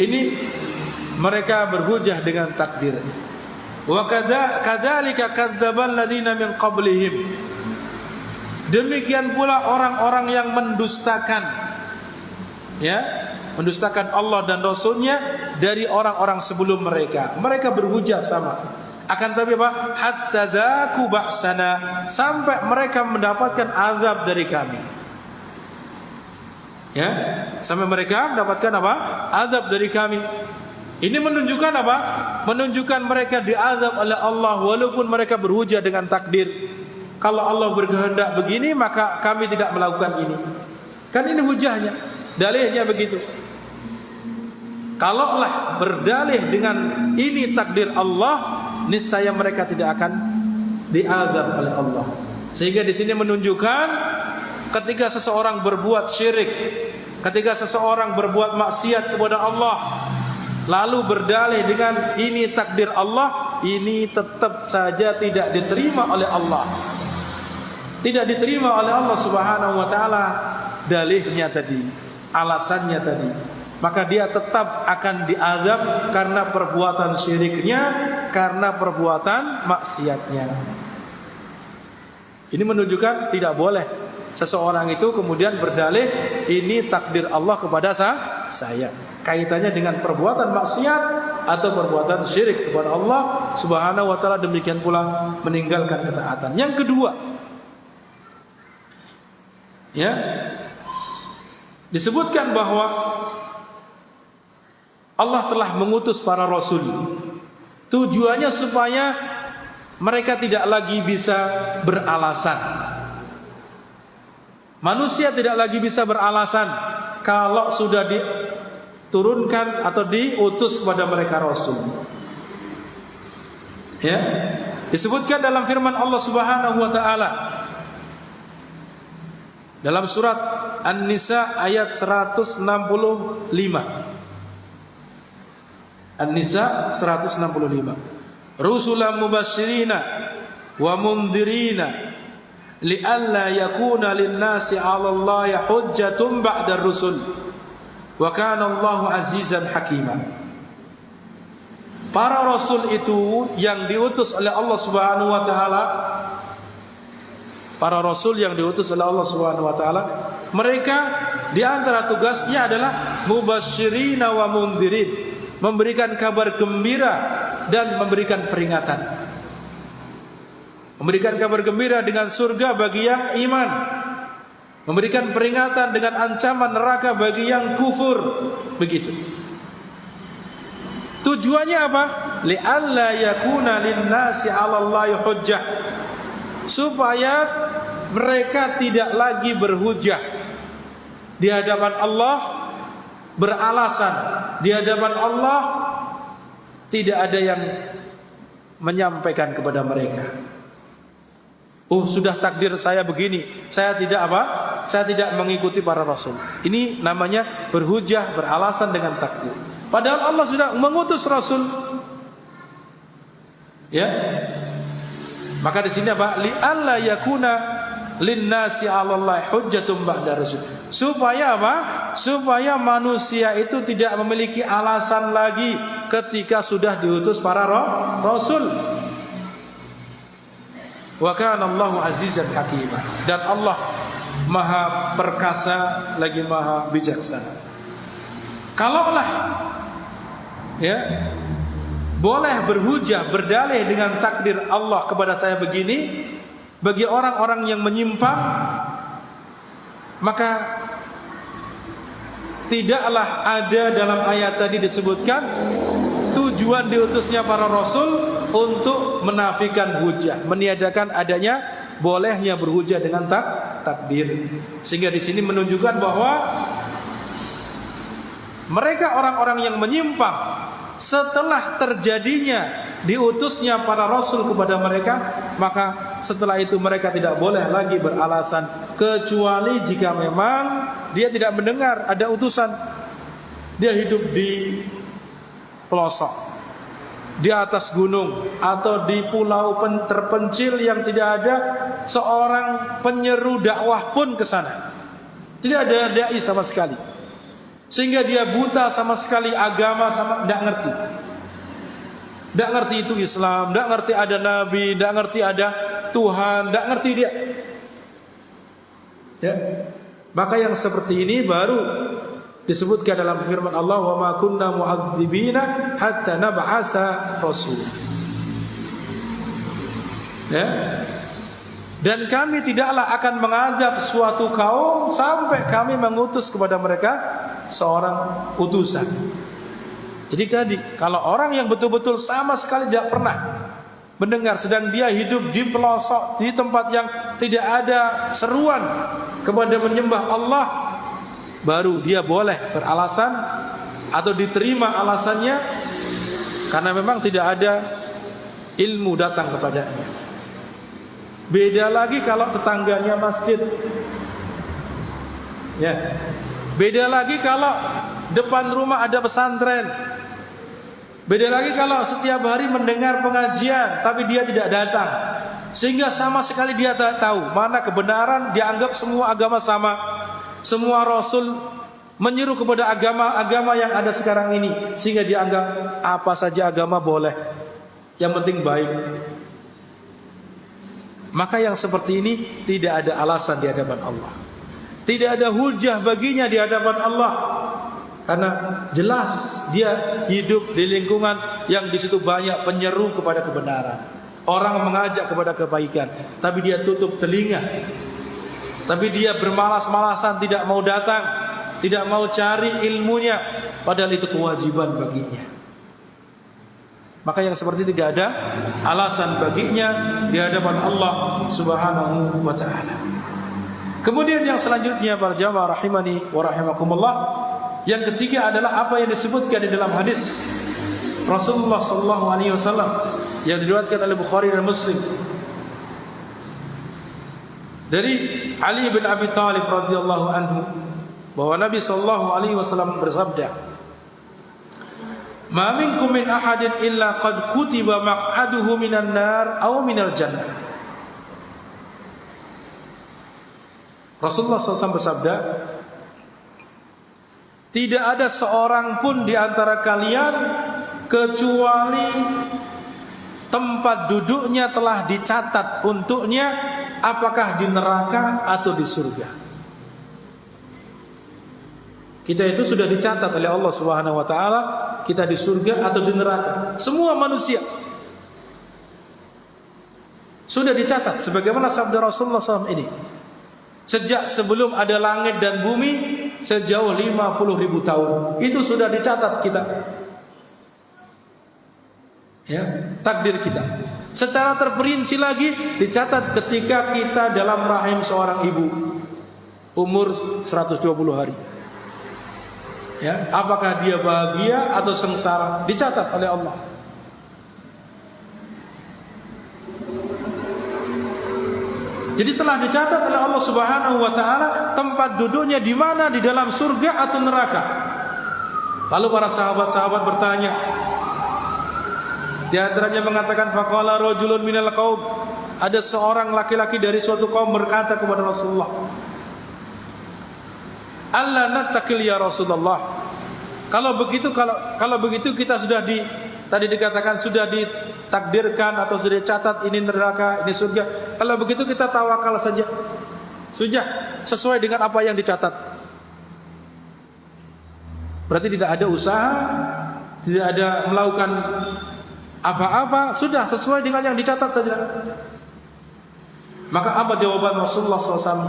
Ini mereka berhujah dengan takdir. Wa kadzalika kadzdzabal ladzina min qablihim. Demikian pula orang-orang yang mendustakan, ya, mendustakan Allah dan Rasulnya dari orang-orang sebelum mereka. Mereka berhujah sama. Akan tapi apa? Hatta dzaku ba'sana, sampai mereka mendapatkan azab dari kami. Ya, sampai mereka mendapatkan apa? Azab dari kami. Ini menunjukkan apa? Menunjukkan mereka diazab oleh Allah walaupun mereka berhujah dengan takdir. Kalau Allah berkehendak begini, maka kami tidak melakukan ini. Kan ini hujahnya, dalihnya begitu. Kalaulah berdalih dengan ini takdir Allah, niscaya mereka tidak akan diazab oleh Allah. Sehingga di sini menunjukkan ketika seseorang berbuat syirik, ketika seseorang berbuat maksiat kepada Allah, lalu berdalih dengan ini takdir Allah, ini tetap saja tidak diterima oleh Allah. Tidak diterima oleh Allah Subhanahu wa taala dalihnya tadi, alasannya tadi. Maka dia tetap akan diazab karena perbuatan syiriknya, karena perbuatan maksiatnya. Ini menunjukkan tidak boleh seseorang itu kemudian berdalih ini takdir Allah kepada saya. Kaitannya dengan perbuatan maksiat atau perbuatan syirik kepada Allah Subhanahu wa taala, demikian pula meninggalkan ketaatan. Yang kedua, ya, disebutkan bahwa Allah telah mengutus para rasul. Tujuannya supaya mereka tidak lagi bisa beralasan. Manusia tidak lagi bisa beralasan kalau sudah diturunkan atau diutus kepada mereka rasul. Ya, disebutkan dalam firman Allah Subhanahu wa taala dalam surat An-Nisa ayat 165. An-Nisa 165. Rusulan mubashirina wa mundhirina li'alla yakuna lin-nasi 'ala Allahi hujjatun ba'da ar-rusul wa kana Allahu 'azizan hakima. Para rasul itu yang diutus oleh Allah Subhanahu wa taala, para rasul yang diutus oleh Allah Subhanahu wa taala, mereka di antara tugasnya adalah mubasyirina wa mundhirin, memberikan kabar gembira dan memberikan peringatan. Memberikan kabar gembira dengan surga bagi yang iman, memberikan peringatan dengan ancaman neraka bagi yang kufur. Begitu. Tujuannya apa? Li'alla yakuna lin-nasi 'ala Allahi hujjah, supaya mereka tidak lagi berhujjah di hadapan Allah, beralasan di hadapan Allah, tidak ada yang menyampaikan kepada mereka, oh sudah takdir saya begini, saya tidak apa? Saya tidak mengikuti para rasul. Ini namanya berhujjah, beralasan dengan takdir. Padahal Allah sudah mengutus rasul. Ya. Maka di sini apa? Li alla yakuna lin-nasi 'ala Allahi hujjatun ba'da rasul. Supaya apa? Supaya manusia itu tidak memiliki alasan lagi ketika sudah diutus para rasul. Wa kana Allahu 'azizan hakima. Dan Allah Maha perkasa lagi Maha bijaksana. Kalaulah ya boleh berhujah, berdalih dengan takdir Allah kepada saya begini, bagi orang-orang yang menyimpang, maka tidaklah ada dalam ayat tadi disebutkan tujuan diutusnya para rasul untuk menafikan hujah, meniadakan adanya bolehnya berhujah dengan takdir. Sehingga di sini menunjukkan bahwa mereka orang-orang yang menyimpang setelah terjadinya diutusnya para rasul kepada mereka, maka setelah itu mereka tidak boleh lagi beralasan, kecuali jika memang dia tidak mendengar ada utusan. Dia hidup di pelosok, di atas gunung, atau di pulau terpencil yang tidak ada seorang penyeru dakwah pun ke sana. Tidak ada dai sama sekali. Sehingga dia buta sama sekali agama, sama tidak ngerti. Tidak ngerti itu Islam, tidak ngerti ada Nabi, tidak ngerti ada Tuhan, tidak ngerti dia. Ya. Maka yang seperti ini baru disebutkan dalam firman Allah, wa ma kunna mu'adzibina hatta nab'asa rasul. Ya. Dan kami tidaklah akan mengadab suatu kaum sampai kami mengutus kepada mereka seorang utusan. Jadi tadi, kalau orang yang betul-betul sama sekali tidak pernah mendengar, sedang dia hidup di pelosok, di tempat yang tidak ada seruan kepada menyembah Allah, baru dia boleh beralasan atau diterima alasannya, karena memang tidak ada ilmu datang kepadanya. Beda lagi kalau tetangganya masjid, Ya. Beda lagi kalau depan rumah ada pesantren. Beda lagi kalau setiap hari mendengar pengajian tapi dia tidak datang. Sehingga sama sekali dia tak tahu mana kebenaran, dianggap semua agama sama. Semua rasul menyeru kepada agama-agama yang ada sekarang ini, sehingga dianggap apa saja agama boleh. Yang penting baik. Maka yang seperti ini tidak ada alasan di hadapan Allah. Tidak ada hujah baginya di hadapan Allah. Karena jelas dia hidup di lingkungan yang di situ banyak penyeru kepada kebenaran. Orang mengajak kepada kebaikan, tapi dia tutup telinga. Tapi dia bermalas-malasan, tidak mau datang, tidak mau cari ilmunya, padahal itu kewajiban baginya. Maka yang seperti itu tidak ada alasan baginya di hadapan Allah Subhanahu wa taala. Kemudian yang selanjutnya para jamaah rahimani wa rahimakumullah, yang ketiga adalah apa yang disebutkan di dalam hadis Rasulullah sallallahu alaihi wasallam yang diriwayatkan oleh Bukhari dan Muslim dari Ali bin Abi Thalib radhiyallahu anhu, bahwa Nabi sallallahu alaihi wasallam bersabda, "Ma minkum min ahadin illa qad kutiba maq'aduhu minan nar aw minal jannah." Rasulullah SAW bersabda, tidak ada seorang pun di antara kalian kecuali tempat duduknya telah dicatat untuknya, apakah di neraka atau di surga. Kita itu sudah dicatat oleh Allah Subhanahu wa taala, kita di surga atau di neraka. Semua manusia sudah dicatat, sebagaimana sabda Rasulullah SAW ini. Sejak sebelum ada langit dan bumi, sejauh 50.000 tahun, itu sudah dicatat kita. Ya, takdir kita. Secara terperinci lagi dicatat ketika kita dalam rahim seorang ibu, umur 120 hari. Ya, apakah dia bahagia atau sengsara, dicatat oleh Allah. Jadi telah dicatat oleh Allah Subhanahu wa taala tempat duduknya di mana, di dalam surga atau neraka. Lalu para sahabat-sahabat bertanya. Di antaranya mengatakan, faqala rajulun minal qaum, ada seorang laki-laki dari suatu kaum berkata kepada Rasulullah, "Alla nattaqil ya Rasulullah." Kalau begitu kita sudah tadi dikatakan sudah ditakdirkan atau sudah dicatat ini neraka, ini surga. Kalau begitu kita tawakal saja. Sudah sesuai dengan apa yang dicatat. Berarti tidak ada usaha, tidak ada melakukan apa-apa, sudah sesuai dengan yang dicatat saja. Maka apa jawaban Rasulullah SAW?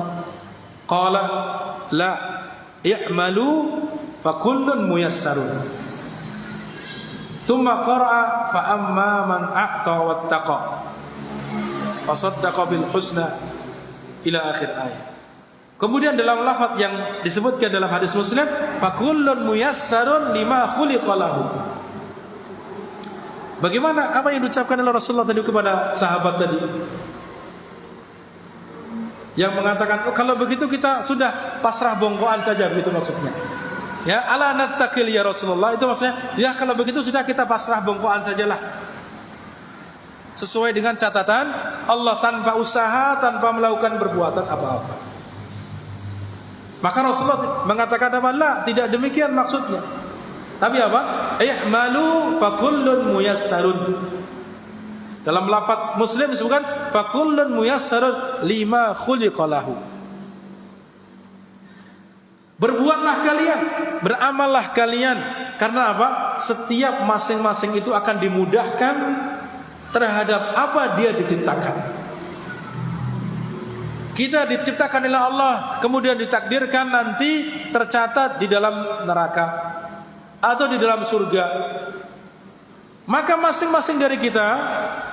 Qala la i'malu fa kullun muyassarun. Tsumma qara'a fa amma man a'ta wattaqa wa saddaqa bil husna ila akhir ayat. Kemudian dalam lafaz yang disebutkan dalam hadis Muslim, fa kullun muyassarun lima khuliqa lahu. Bagaimana apa yang diucapkan oleh Rasulullah tadi kepada sahabat tadi? Yang mengatakan, oh, kalau begitu kita sudah pasrah bongkoan saja, begitu maksudnya. Ya, ala nattaqil ya Rasulullah, itu maksudnya, ya kalau begitu sudah kita pasrah bongkoan sajalah. Sesuai dengan catatan Allah, tanpa usaha, tanpa melakukan perbuatan apa-apa. Maka Rasulullah mengatakan apa? La, tidak demikian maksudnya. Tapi apa? I'malu fa kullun muyassarun. Dalam lafaz Muslim disebutkan fa kullun muyassarun lima khuliqa lahu. Berbuatlah kalian, beramallah kalian, karena apa? Setiap masing-masing itu akan dimudahkan terhadap apa dia diciptakan. Kita diciptakan oleh Allah, kemudian ditakdirkan nanti tercatat di dalam neraka atau di dalam surga. Maka masing-masing dari kita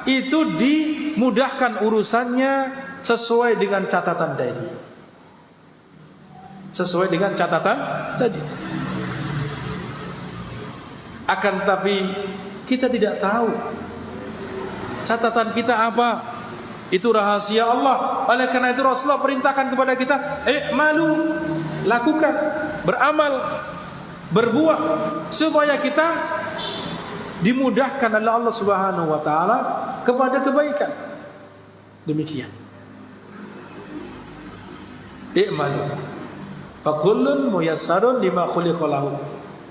itu dimudahkan urusannya sesuai dengan catatan tadi. Sesuai dengan catatan tadi. Akan tapi kita tidak tahu catatan kita apa. Itu rahasia Allah. Oleh karena itu Rasulullah perintahkan kepada kita, malu lakukan, beramal, berbuat supaya kita dimudahkan oleh Allah Subhanahu wa taala kepada kebaikan. Demikian. I'malu fa kullun muyassarun lima khuliqa lahu.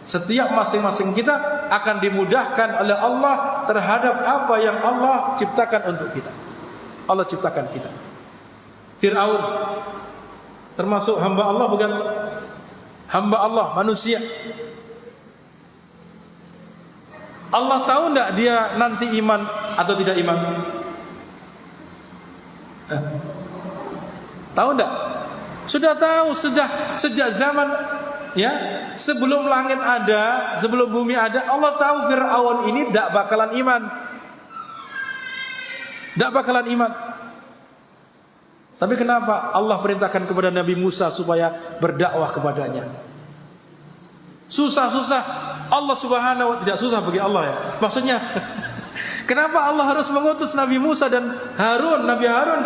Setiap masing-masing kita akan dimudahkan oleh Allah terhadap apa yang Allah ciptakan untuk kita. Allah ciptakan kita. Fir'aun termasuk hamba Allah bukan? Hamba Allah, manusia. Allah tahu enggak dia nanti iman atau tidak iman? Tahu enggak? Sudah tahu, sejak zaman ya, sebelum langit ada, sebelum bumi ada, Allah tahu Fir'aun ini tidak bakalan iman. Tidak bakalan iman. Tapi kenapa Allah perintahkan kepada Nabi Musa supaya berdakwah kepadanya? Susah-susah Allah Subhanahu wa, tidak susah bagi Allah ya. Maksudnya kenapa Allah harus mengutus Nabi Musa dan Nabi Harun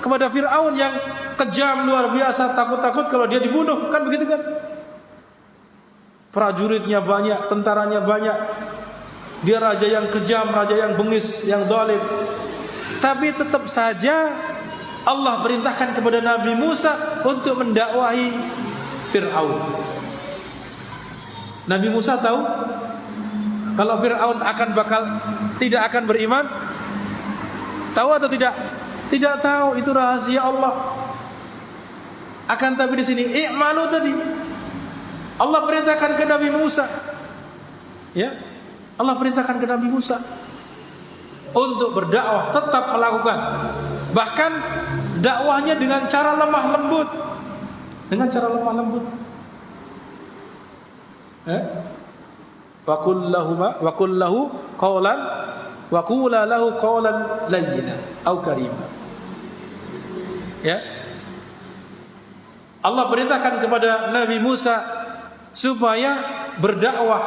kepada Fir'aun yang kejam luar biasa, takut-takut kalau dia dibunuh, kan begitu kan? Prajuritnya banyak, tentaranya banyak. Dia raja yang kejam, raja yang bengis, yang zalim. Tapi tetap saja Allah perintahkan kepada Nabi Musa untuk mendakwahi Fir'aun. Nabi Musa tahu kalau Fir'aun tidak akan beriman? Tahu atau tidak? Tidak tahu, itu rahasia Allah. Akan tapi di sini i'malu tadi Allah perintahkan ke Nabi Musa. Ya. Allah perintahkan ke Nabi Musa untuk berdakwah, tetap melakukan. Bahkan dakwahnya dengan cara lemah lembut. Dengan cara lemah lembut. Wa qul lahu qawlan layyina aw karima. Ya. Allah perintahkan kepada Nabi Musa supaya berdakwah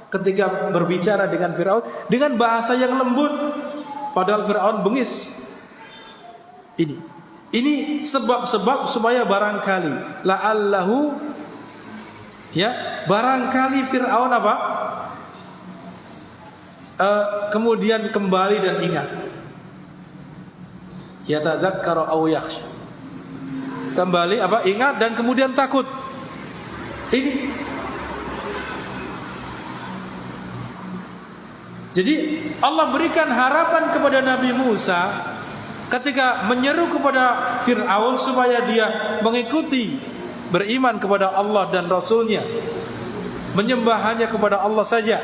ketika berbicara dengan Fir'aun dengan bahasa yang lembut, padahal Fir'aun bengis. Ini sebab-sebab supaya barangkali la'allahu, ya, barangkali Fir'aun apa? Kemudian kembali dan ingat. Yatadzakkaru aw yakhsha. Kembali apa? Ingat dan kemudian takut. Ini. Jadi Allah berikan harapan kepada Nabi Musa ketika menyeru kepada Fir'aun supaya dia mengikuti, beriman kepada Allah dan Rasulnya, menyembah hanya kepada Allah saja.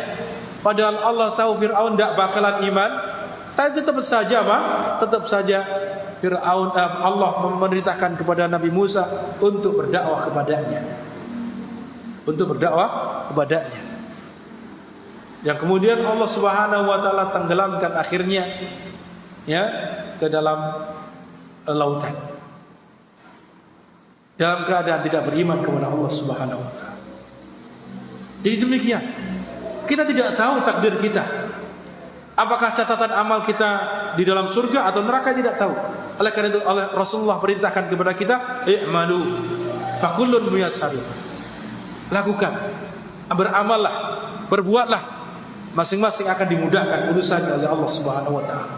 Padahal Allah tahu Fir'aun tidak bakalan iman. Tapi tetap saja apa? Tetap saja Fir'aun, Allah memerintahkan kepada Nabi Musa untuk berdakwah kepadanya. Untuk berdakwah kepadanya. Yang kemudian Allah Subhanahu wa taala tenggelamkan akhirnya, ya, ke dalam lautan. Dalam keadaan tidak beriman kepada Allah Subhanahu wa taala. Jadi demikian. Kita tidak tahu takdir kita. Apakah catatan amal kita di dalam surga atau neraka, tidak tahu. Oleh karena itu Rasulullah perintahkan kepada kita, i'malu fa kullun muyassarun. Lakukan, beramallah, berbuatlah, masing-masing akan dimudahkan urusannya oleh Allah Subhanahu wa taala.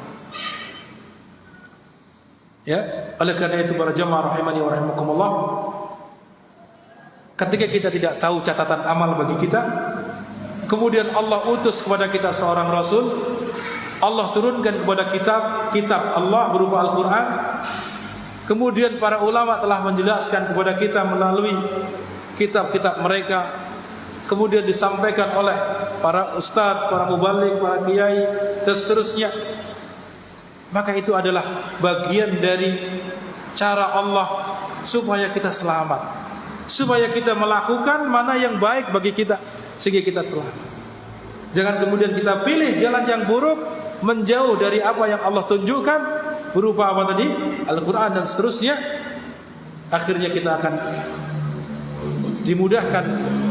Ya, oleh karena itu para jamaah rahimani wa rahimakumullah, ketika kita tidak tahu catatan amal bagi kita, kemudian Allah utus kepada kita seorang rasul, Allah turunkan kepada kitab Allah berupa Al-Quran. Kemudian para ulama telah menjelaskan kepada kita melalui kitab-kitab mereka. Kemudian disampaikan oleh para ustadz, para mubalik, para kiai, dan seterusnya. Maka itu adalah bagian dari cara Allah supaya kita selamat, supaya kita melakukan mana yang baik bagi kita sehingga kita selamat. Jangan kemudian kita pilih jalan yang buruk, menjauh dari apa yang Allah tunjukkan berupa apa tadi? Al-Quran dan seterusnya. Akhirnya kita akan dimudahkan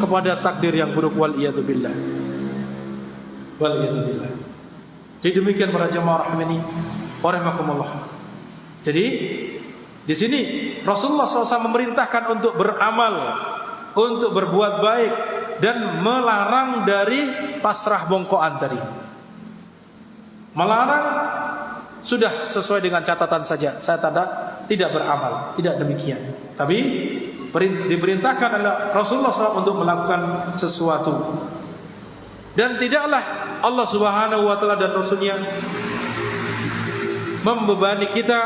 kepada takdir yang buruk, wal iyadu billah. Wal iyadu billah. Jadi demikian para jamaah rahimani wa rahimakumullah. Jadi Di sini Rasulullah SAW memerintahkan untuk beramal, untuk berbuat baik, dan melarang dari pasrah bongkoan tadi. Melarang sudah sesuai dengan catatan saja, saya tidak beramal, tidak demikian. Tapi diperintahkan oleh Rasulullah SAW untuk melakukan sesuatu. Dan tidaklah Allah Subhanahu wa Ta'ala dan Rasulnya membebani kita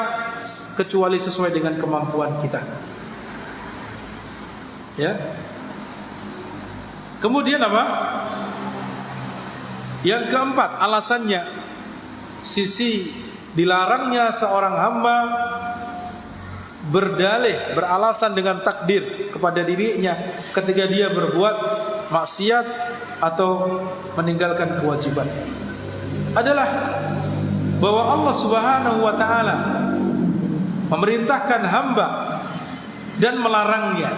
kecuali sesuai dengan kemampuan kita. Ya. Kemudian apa? Yang keempat, alasannya sisi dilarangnya seorang hamba berdalih, beralasan dengan takdir kepada dirinya ketika dia berbuat maksiat atau meninggalkan kewajiban adalah bahwa Allah Subhanahu wa Ta'ala memerintahkan hamba dan melarangnya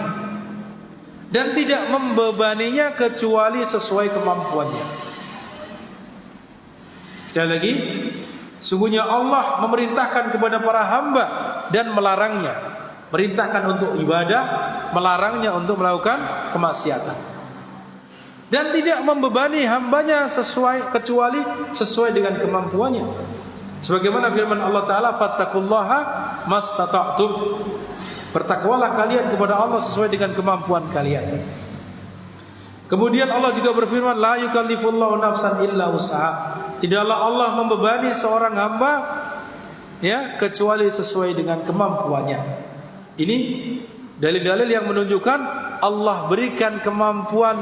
dan tidak membebaninya kecuali sesuai kemampuannya. Sekali lagi, sungguhnya Allah memerintahkan kepada para hamba dan melarangnya. Merintahkan untuk ibadah, melarangnya untuk melakukan kemaksiatan. Dan tidak membebani hambanya kecuali sesuai dengan kemampuannya. Sebagaimana firman Allah Ta'ala, fattaqullaha mastata'tum. Bertakwalah kalian kepada Allah sesuai dengan kemampuan kalian. Kemudian Allah juga berfirman, la yukallifullahu nafsan illa wus'aha. Tidaklah Allah membebani seorang hamba kecuali sesuai dengan kemampuannya. Ini dalil-dalil yang menunjukkan Allah berikan kemampuan.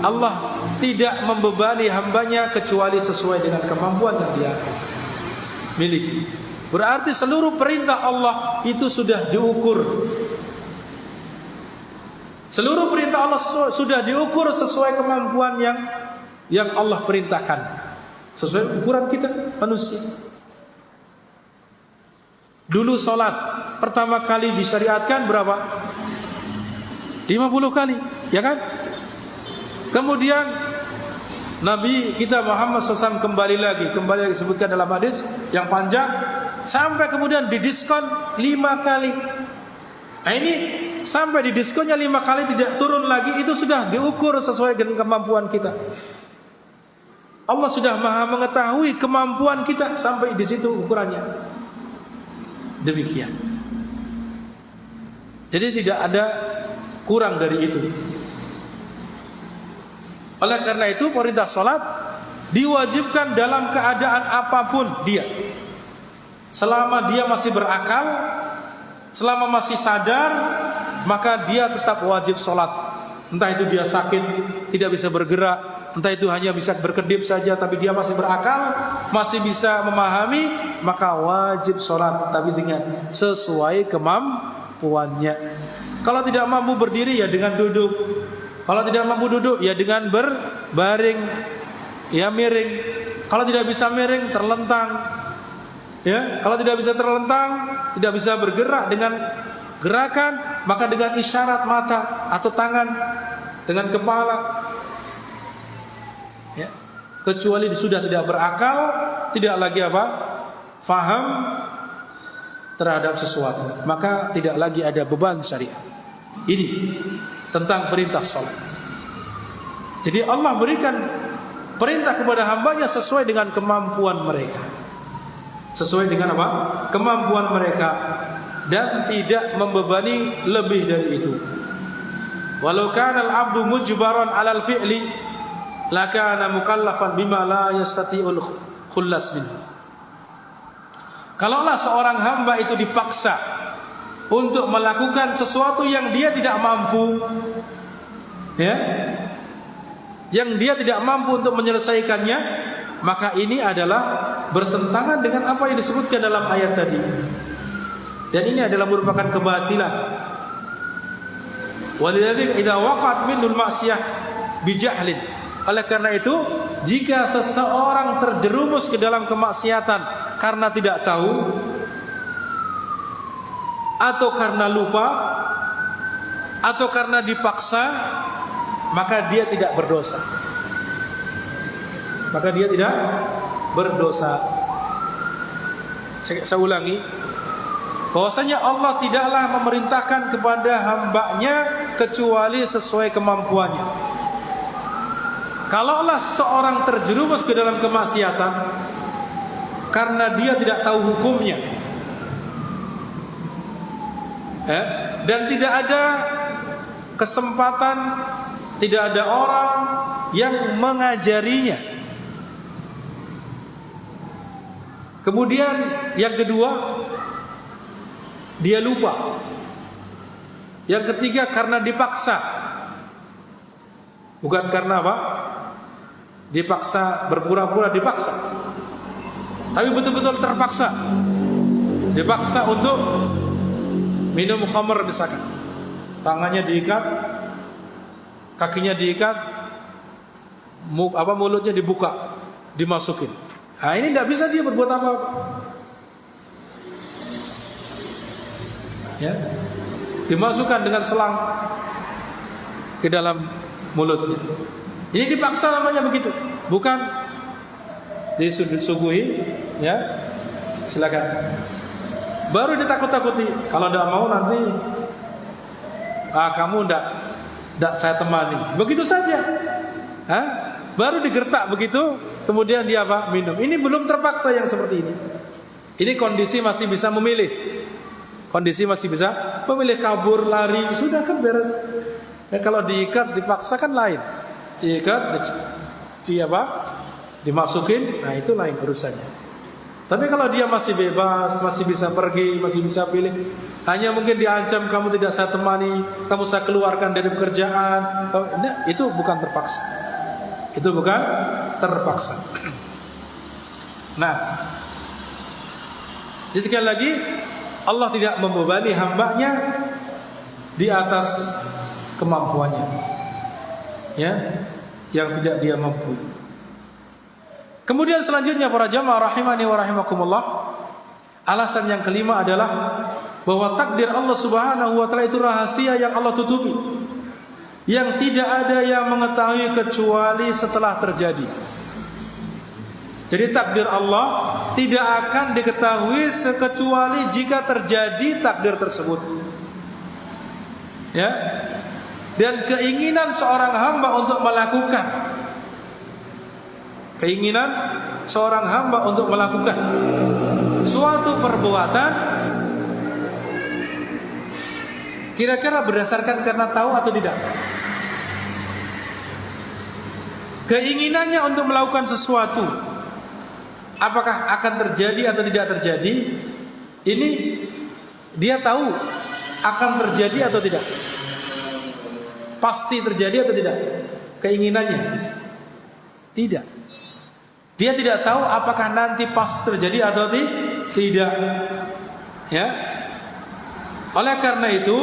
Allah tidak membebani hambanya kecuali sesuai dengan kemampuan yang dia miliki. Berarti seluruh perintah Allah itu sudah diukur. Seluruh perintah Allah sudah diukur sesuai kemampuan yang Allah perintahkan, sesuai ukuran kita manusia. Dulu sholat pertama kali disyariatkan berapa? 50 kali, ya kan? Kemudian Nabi kita Muhammad SAW kembali disebutkan dalam hadis yang panjang, sampai kemudian didiskon 5 kali. Nah ini sampai didiskonnya 5 kali tidak turun lagi, itu sudah diukur sesuai dengan kemampuan kita. Allah sudah maha mengetahui kemampuan kita, sampai di situ ukurannya. Demikian. Jadi tidak ada kurang dari itu. Oleh karena itu perintah salat diwajibkan dalam keadaan apapun dia. Selama dia masih berakal, selama masih sadar, maka dia tetap wajib salat. Entah itu dia sakit, tidak bisa bergerak, entah itu hanya bisa berkedip saja tapi dia masih berakal, masih bisa memahami, maka wajib salat, tapi dengan sesuai kemampuannya. Kalau tidak mampu berdiri ya dengan duduk. Kalau tidak mampu duduk ya dengan berbaring, ya miring. Kalau tidak bisa miring, terlentang. Ya, kalau tidak bisa terlentang, tidak bisa bergerak dengan gerakan, maka dengan isyarat mata atau tangan, dengan kepala. Ya. Kecuali sudah tidak berakal, tidak lagi faham terhadap sesuatu, maka tidak lagi ada beban syariat. Ini tentang perintah salat. Jadi Allah berikan perintah kepada hambanya sesuai dengan kemampuan mereka. Sesuai dengan kemampuan mereka, dan tidak membebani lebih dari itu. Walau kana al-'abdu mujbaran 'alal fi'li lakana mukallafan bima la yastati'ul khullas minhu. Kalaulah seorang hamba itu dipaksa untuk melakukan sesuatu yang dia tidak mampu, yang dia tidak mampu untuk menyelesaikannya, maka ini adalah bertentangan dengan apa yang disebutkan dalam ayat tadi. Dan ini adalah merupakan kebatilan. Walidzalika idza waqa'at minul ma'siyah bijahlin. Oleh karena itu, jika seseorang terjerumus ke dalam kemaksiatan karena tidak tahu, atau karena lupa, atau karena dipaksa, maka dia tidak berdosa. Maka dia tidak berdosa. Saya ulangi, bahwasanya Allah tidaklah memerintahkan kepada hambanya kecuali sesuai kemampuannya. Kalau Allah seorang terjerumus ke dalam kemaksiatan karena dia tidak tahu hukumnya, dan tidak ada kesempatan, tidak ada orang yang mengajarinya. Kemudian yang kedua, dia lupa. Yang ketiga, karena dipaksa. Bukan karena apa? Dipaksa, berpura-pura dipaksa, tapi betul-betul terpaksa. Dipaksa untuk minum khamr misalkan. Tangannya diikat, kakinya diikat, mulutnya dibuka, dimasukin. Nah, ini tidak bisa dia berbuat apa-apa. Ya, dimasukkan dengan selang ke dalam mulutnya. Ini dipaksa namanya begitu, bukan disuguhi. Ya, silakan. Baru ditakut-takuti. Kalau tidak mau nanti, kamu tidak saya temani. Begitu saja. Baru digertak begitu, kemudian dia apa? Minum. Ini belum terpaksa yang seperti ini. Ini kondisi masih bisa memilih. Kondisi masih bisa memilih, kabur, lari, sudah kan beres. Kalau diikat, dipaksa kan lain. Diikat, dimasukin, nah itu lain urusannya. Tapi kalau dia masih bebas, masih bisa pergi, masih bisa pilih, hanya mungkin diancam, kamu tidak saya temani, kamu saya keluarkan dari pekerjaan, nah, itu bukan terpaksa. Itu bukan terpaksa. Nah, jadi sekali lagi, Allah tidak membebani hambanya di atas kemampuannya, ya, yang tidak dia mampu. Kemudian selanjutnya para jamaah rahimani wa rahimakumullah, alasan yang kelima adalah bahwa takdir Allah Subhanahu wa taala itu rahasia yang Allah tutupi, yang tidak ada yang mengetahui kecuali setelah terjadi. Jadi takdir Allah tidak akan diketahui kecuali jika terjadi takdir tersebut. Ya. Dan keinginan seorang hamba untuk melakukan, keinginan seorang hamba untuk melakukan suatu perbuatan, kira-kira berdasarkan karena tahu atau tidak? Keinginannya untuk melakukan sesuatu, apakah akan terjadi atau tidak terjadi? Ini dia tahu akan terjadi atau tidak? Pasti terjadi atau tidak? Keinginannya tidak. Dia tidak tahu apakah nanti pasti terjadi atau tidak. Ya. Oleh karena itu,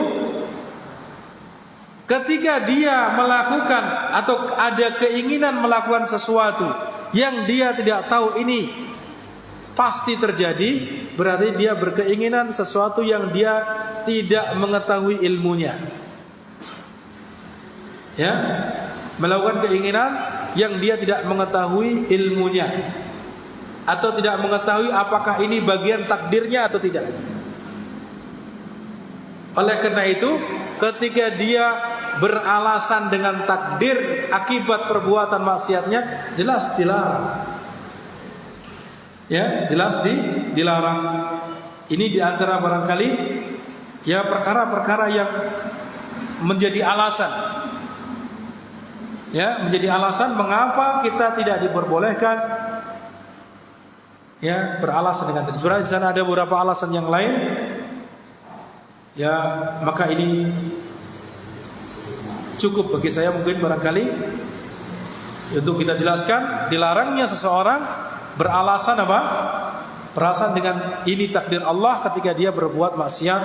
ketika dia melakukan atau ada keinginan melakukan sesuatu yang dia tidak tahu ini pasti terjadi, berarti dia berkeinginan sesuatu yang dia tidak mengetahui ilmunya. Ya, melakukan keinginan yang dia tidak mengetahui ilmunya, atau tidak mengetahui apakah ini bagian takdirnya atau tidak. Oleh karena itu, ketika dia beralasan dengan takdir akibat perbuatan maksiatnya, jelas dilarang. Ya, jelas dilarang. Ini diantara barangkali ya perkara-perkara yang menjadi alasan. Ya, menjadi alasan mengapa kita tidak diperbolehkan ya beralasan dengan tadi. Sebenarnya di sana ada beberapa alasan yang lain. Ya, maka ini cukup bagi saya mungkin barangkali untuk kita jelaskan dilarangnya seseorang beralasan apa? Beralasan dengan ini takdir Allah ketika dia berbuat maksiat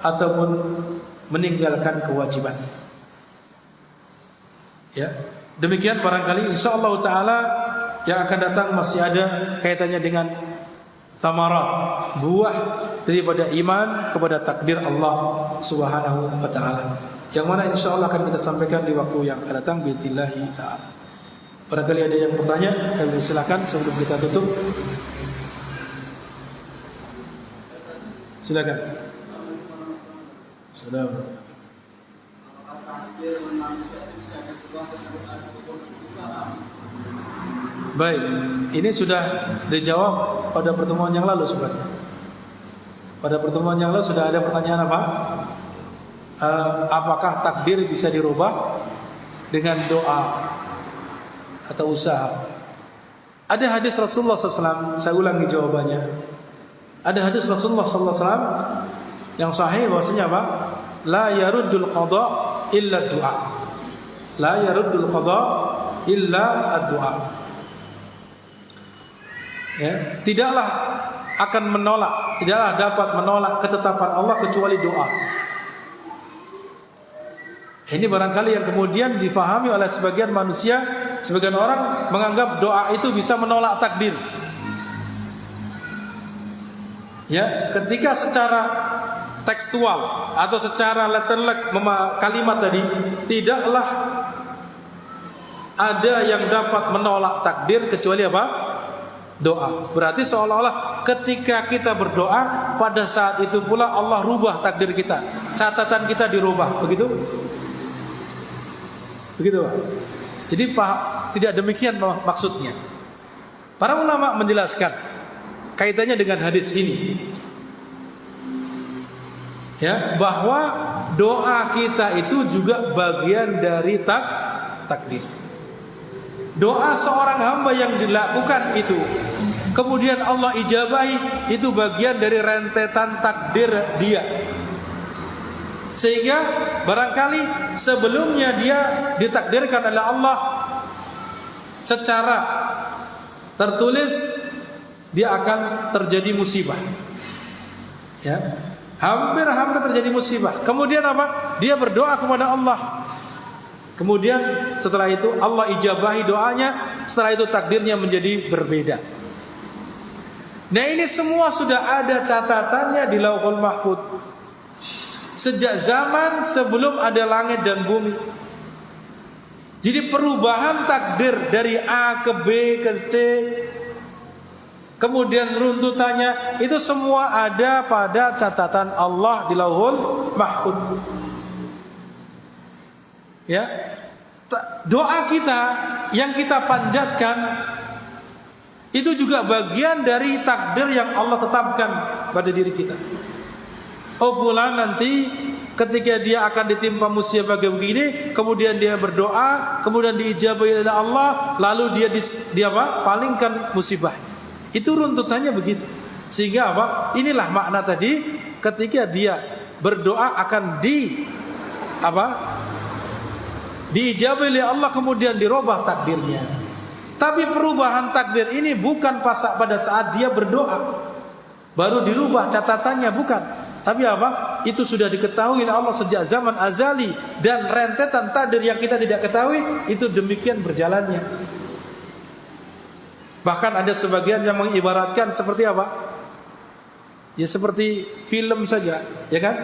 ataupun meninggalkan kewajiban. Ya, demikian barangkali insyaallah taala yang akan datang masih ada kaitannya dengan thamarat, buah daripada iman kepada takdir Allah Subhanahu wa taala, yang mana insyaallah akan kita sampaikan di waktu yang akan datang biidznillah taala. Barangkali ada yang bertanya, kami silakan sebelum kita tutup. Silakan. Assalamualaikum. Baik, ini sudah dijawab pada pertemuan yang lalu sebenarnya. Pada pertemuan yang lalu sudah ada pertanyaan apa? Apakah takdir bisa dirubah dengan doa atau usaha? Ada hadis Rasulullah SAW, saya ulangi jawabannya. Ada hadis Rasulullah SAW yang sahih bahwasanya apa? La yaruddul qada illa du'a. La yaruddul qada illa ad-du'a. Ya, tidaklah akan menolak, tidaklah dapat menolak ketetapan Allah kecuali doa. Ini barangkali yang kemudian difahami oleh sebagian manusia, sebagian orang menganggap doa itu bisa menolak takdir. Ya, ketika secara tekstual atau secara letterlek kalimat tadi tidaklah ada yang dapat menolak takdir kecuali apa? Doa. Berarti seolah-olah ketika kita berdoa, pada saat itu pula Allah rubah takdir kita, catatan kita dirubah. Begitu? Begitu Pak? Jadi tidak demikian maksudnya. Para ulama menjelaskan kaitannya dengan hadis ini, ya, bahwa doa kita itu juga bagian dari takdir. Doa seorang hamba yang dilakukan itu kemudian Allah ijabahi, itu bagian dari rentetan takdir dia. Sehingga barangkali sebelumnya dia ditakdirkan oleh Allah secara tertulis dia akan terjadi musibah. Ya, hampir terjadi musibah. Kemudian apa? Dia berdoa kepada Allah. Kemudian setelah itu Allah ijabahi doanya, setelah itu takdirnya menjadi berbeda. Nah, ini semua sudah ada catatannya di Lauhul Mahfuz. Sejak zaman sebelum ada langit dan bumi. Jadi perubahan takdir dari A ke B ke C, kemudian runtutannya, itu semua ada pada catatan Allah di Lauhul Mahfuz. Ya, doa kita yang kita panjatkan itu juga bagian dari takdir yang Allah tetapkan pada diri kita. Oh, fulan nanti ketika dia akan ditimpa musibah begini, kemudian dia berdoa, kemudian diijabahi oleh Allah, lalu dia palingkan musibahnya. Itu runtutannya begitu. Sehingga apa? Inilah makna tadi, ketika dia berdoa akan diijabahi oleh Allah, kemudian dirubah takdirnya. Tapi perubahan takdir ini bukan pada saat dia berdoa baru dirubah catatannya, bukan. Tapi apa? Itu sudah diketahui oleh Allah sejak zaman azali, dan rentetan takdir yang kita tidak ketahui itu demikian berjalannya. Bahkan ada sebagian yang mengibaratkan seperti apa? Ya seperti film saja, ya kan?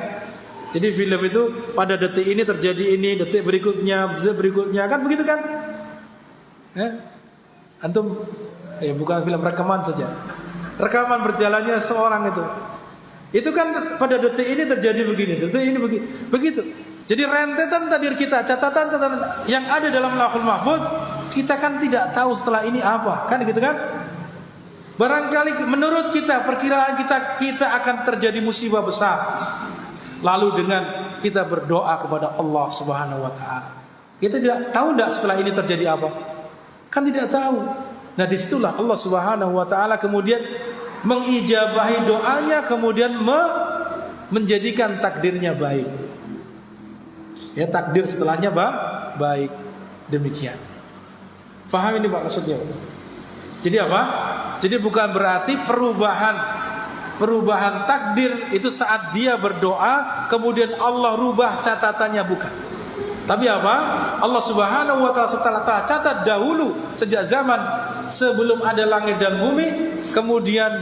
Jadi film itu pada detik ini terjadi ini, detik berikutnya, kan begitu kan? Ya? Antum, bukan film, rekaman saja. Rekaman berjalannya seorang itu kan pada detik ini terjadi begini, detik ini begitu. Jadi rentetan takdir kita, catatan yang ada dalam Lauhul Mahfuz, kita kan tidak tahu setelah ini apa, kan gitu kan? Barangkali menurut kita, perkiraan kita akan terjadi musibah besar. Lalu dengan kita berdoa kepada Allah Subhanahu wa taala, kita tidak tahu setelah ini terjadi apa? Kan tidak tahu. Nah, disitulah Allah Subhanahu wa taala kemudian mengijabahi doanya, kemudian menjadikan takdirnya baik. Ya, takdir setelahnya baik. Demikian. Faham ini Pak maksudnya? Jadi apa? Jadi bukan berarti perubahan takdir itu saat dia berdoa kemudian Allah rubah catatannya, bukan. Tapi apa? Allah Subhanahu wa taala setelah catat dahulu sejak zaman sebelum ada langit dan bumi, kemudian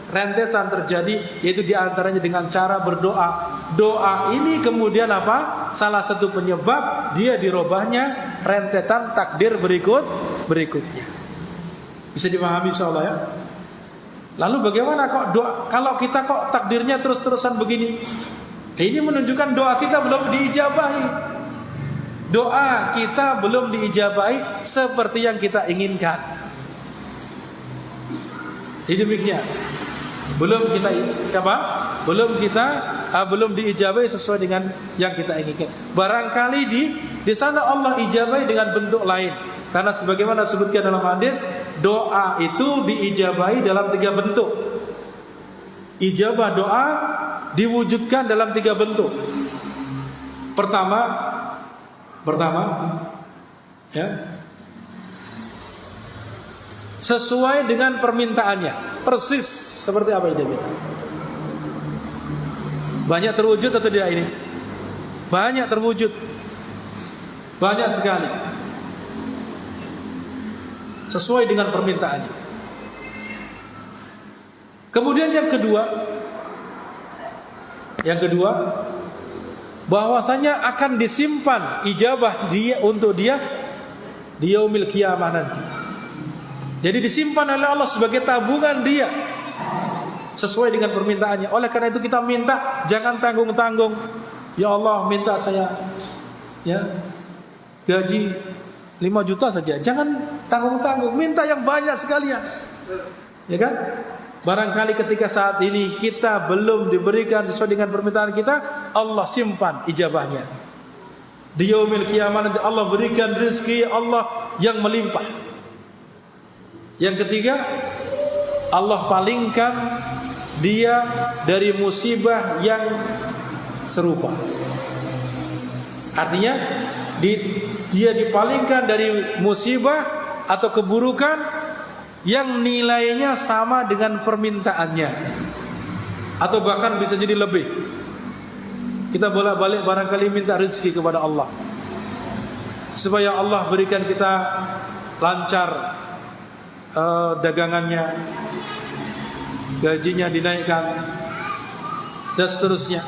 rentetan terjadi, yaitu diantaranya dengan cara berdoa. Doa ini kemudian apa? Salah satu penyebab dia dirubahnya rentetan takdir berikutnya. Bisa dipahami insyaallah ya? Lalu bagaimana kok doa, kalau kita kok takdirnya terus-terusan begini? Ini menunjukkan doa kita belum diijabahi. Doa kita belum diijabahi seperti yang kita inginkan. Jadi demikian. Belum diijabahi sesuai dengan yang kita inginkan. Barangkali di sana Allah ijabahi dengan bentuk lain. Karena sebagaimana disebutkan dalam hadis, doa itu diijabahi dalam 3 bentuk. Ijabah doa diwujudkan dalam 3 bentuk. Pertama, ya, sesuai dengan permintaannya, persis seperti apa yang dia minta. Banyak terwujud atau tidak ini? Banyak terwujud, banyak sekali. Sesuai dengan permintaannya. Kemudian yang kedua, bahwasanya akan disimpan ijabah dia untuk dia di yaumil qiyamah nanti. Jadi disimpan oleh Allah sebagai tabungan dia sesuai dengan permintaannya. Oleh karena itu kita minta jangan tanggung-tanggung. Ya Allah, minta saya gaji 5 juta saja. Jangan tanggung-tanggung, minta yang banyak sekalian. Ya kan? Barangkali ketika saat ini kita belum diberikan sesuai dengan permintaan kita, Allah simpan ijabahnya. Di yaumil qiyamah nanti Allah berikan rezeki Allah yang melimpah. Yang ketiga, Allah palingkan dia dari musibah yang serupa. Artinya dia dipalingkan dari musibah atau keburukan yang nilainya sama dengan permintaannya, atau bahkan bisa jadi lebih. Kita bolak-balik barangkali minta rezeki kepada Allah supaya Allah berikan kita lancar dagangannya, gajinya dinaikkan dan seterusnya.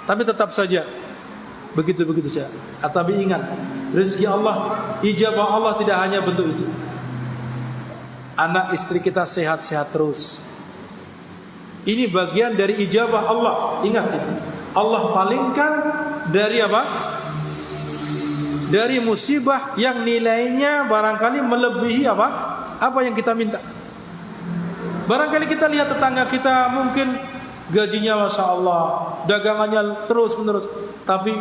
Tapi tetap saja begitu-begitu saja. Tapi ingat, rezeki Allah, ijabah Allah tidak hanya bentuk itu. Anak istri kita sehat-sehat terus. Ini bagian dari ijabah Allah. Ingat itu. Allah palingkan dari apa? Dari musibah yang nilainya barangkali melebihi apa? Apa yang kita minta. Barangkali kita lihat tetangga kita mungkin gajinya Masya Allah, dagangannya terus menerus, tapi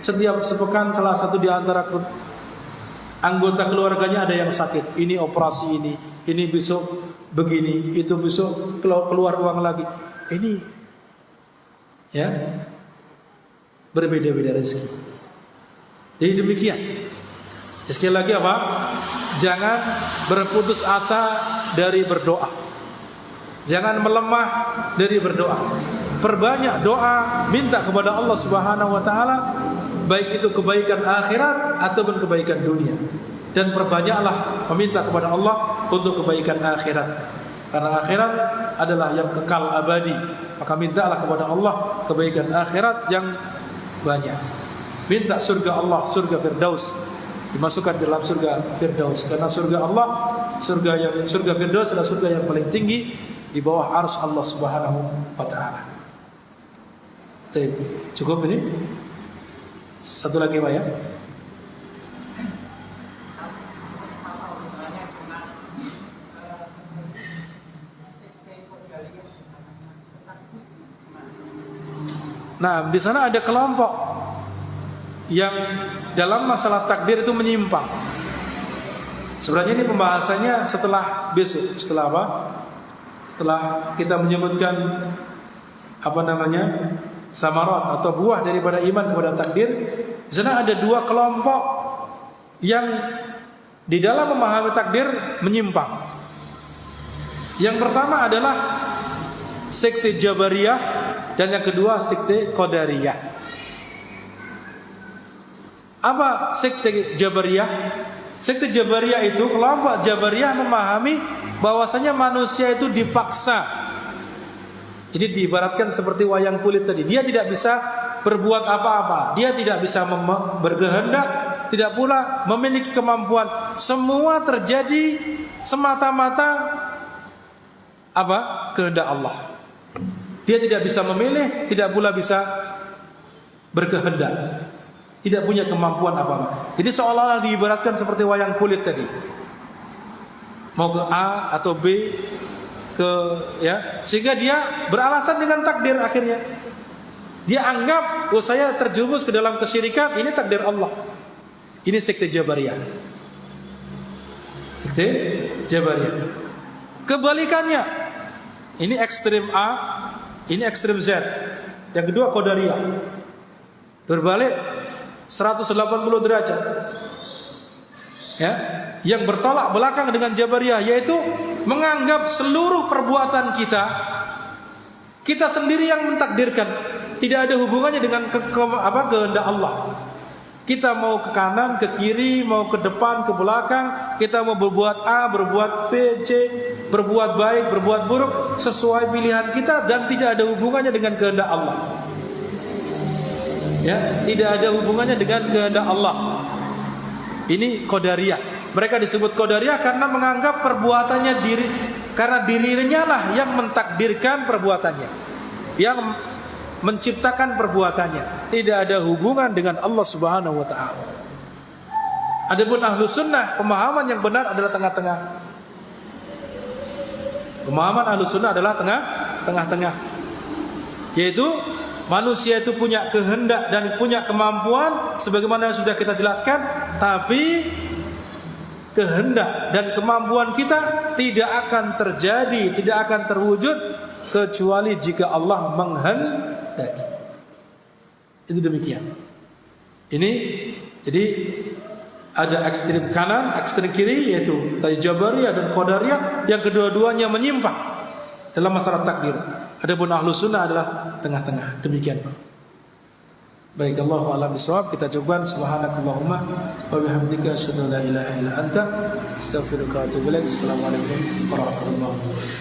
setiap sepekan salah satu di antara anggota keluarganya ada yang sakit. Ini operasi ini besok begini, itu besok keluar uang lagi. Ini ya berbeda-beda rezeki. Jadi demikian. Sekali lagi apa? Jangan berputus asa dari berdoa. Jangan melemah dari berdoa. Perbanyak doa, minta kepada Allah Subhanahu wa taala, baik itu kebaikan akhirat ataupun kebaikan dunia. Dan perbanyaklah meminta kepada Allah untuk kebaikan akhirat. Karena akhirat adalah yang kekal abadi. Maka mintalah kepada Allah kebaikan akhirat yang banyak. Minta surga Allah, surga Firdaus, dimasukkan dalam surga Firdaus. Karena surga Allah, surga Firdaus adalah surga yang paling tinggi di bawah arsy Allah Subhanahu wa taala. Cukup ini? Satu lagi Pak ya. Nah, di sana ada kelompok yang dalam masalah takdir itu menyimpang. Sebenarnya ini pembahasannya setelah besok, setelah apa? Setelah kita menyebutkan samarat atau buah daripada iman kepada takdir. Di sana ada dua kelompok yang di dalam memahami takdir menyimpang. Yang pertama adalah sekte Jabariyah dan yang kedua sekte Qadariyah. Apa sekte Jabariyah? Sekte Jabariyah itu kelompok Jabariyah memahami bahwasanya manusia itu dipaksa. Jadi diibaratkan seperti wayang kulit tadi. Dia tidak bisa berbuat apa-apa. Dia tidak bisa berkehendak, tidak pula memiliki kemampuan. Semua terjadi semata-mata apa? Kehendak Allah. Dia tidak bisa memilih, tidak pula bisa berkehendak. Tidak punya kemampuan apa-apa. Jadi seolah-olah diibaratkan seperti wayang kulit tadi. Mau ke A atau B, ke ya, sehingga dia beralasan dengan takdir akhirnya. Dia anggap, oh saya terjerumus ke dalam kesyirikan, ini takdir Allah. Ini sekte Jabariyah. Sekte Jabariyah. Kebalikannya, ini ekstrem A, ini ekstrem Z. Yang kedua Qadariyah. Berbalik 180 derajat. Ya, yang bertolak belakang dengan Jabariyah, yaitu menganggap seluruh perbuatan kita sendiri yang mentakdirkan, tidak ada hubungannya dengan kehendak Allah. Kita mau ke kanan, ke kiri, mau ke depan, ke belakang, kita mau berbuat A, berbuat B, C, berbuat baik, berbuat buruk, sesuai pilihan kita dan tidak ada hubungannya dengan kehendak Allah. Ya, tidak ada hubungannya dengan kehendak Allah. Ini Qadariyah. Mereka disebut Qadariyah karena menganggap perbuatannya karena dirinya lah yang mentakdirkan perbuatannya, yang menciptakan perbuatannya. Tidak ada hubungan dengan Allah Subhanahu wa taala. Adapun Ahlus Sunnah, pemahaman yang benar adalah tengah-tengah. Pemahaman Ahlus Sunnah adalah tengah-tengah. Yaitu manusia itu punya kehendak dan punya kemampuan sebagaimana yang sudah kita jelaskan, tapi kehendak dan kemampuan kita tidak akan terjadi, tidak akan terwujud kecuali jika Allah menghendaki. Itu demikian. Ini jadi ada ekstrem kanan, ekstrem kiri, yaitu tadi Jabariyah dan Qadariyah, yang kedua-duanya menyimpang dalam masalah takdir. Adapun Ahlus Sunnah adalah tengah-tengah. Demikian, Pak. Baik, Allahu a'lam bishawab. Kita coba subhanakallahumma wa bihamdika asyhadu an la ilaha illa anta astaghfiruka wa atubu ilaik. Assalamualaikum warahmatullahi wabarakatuh.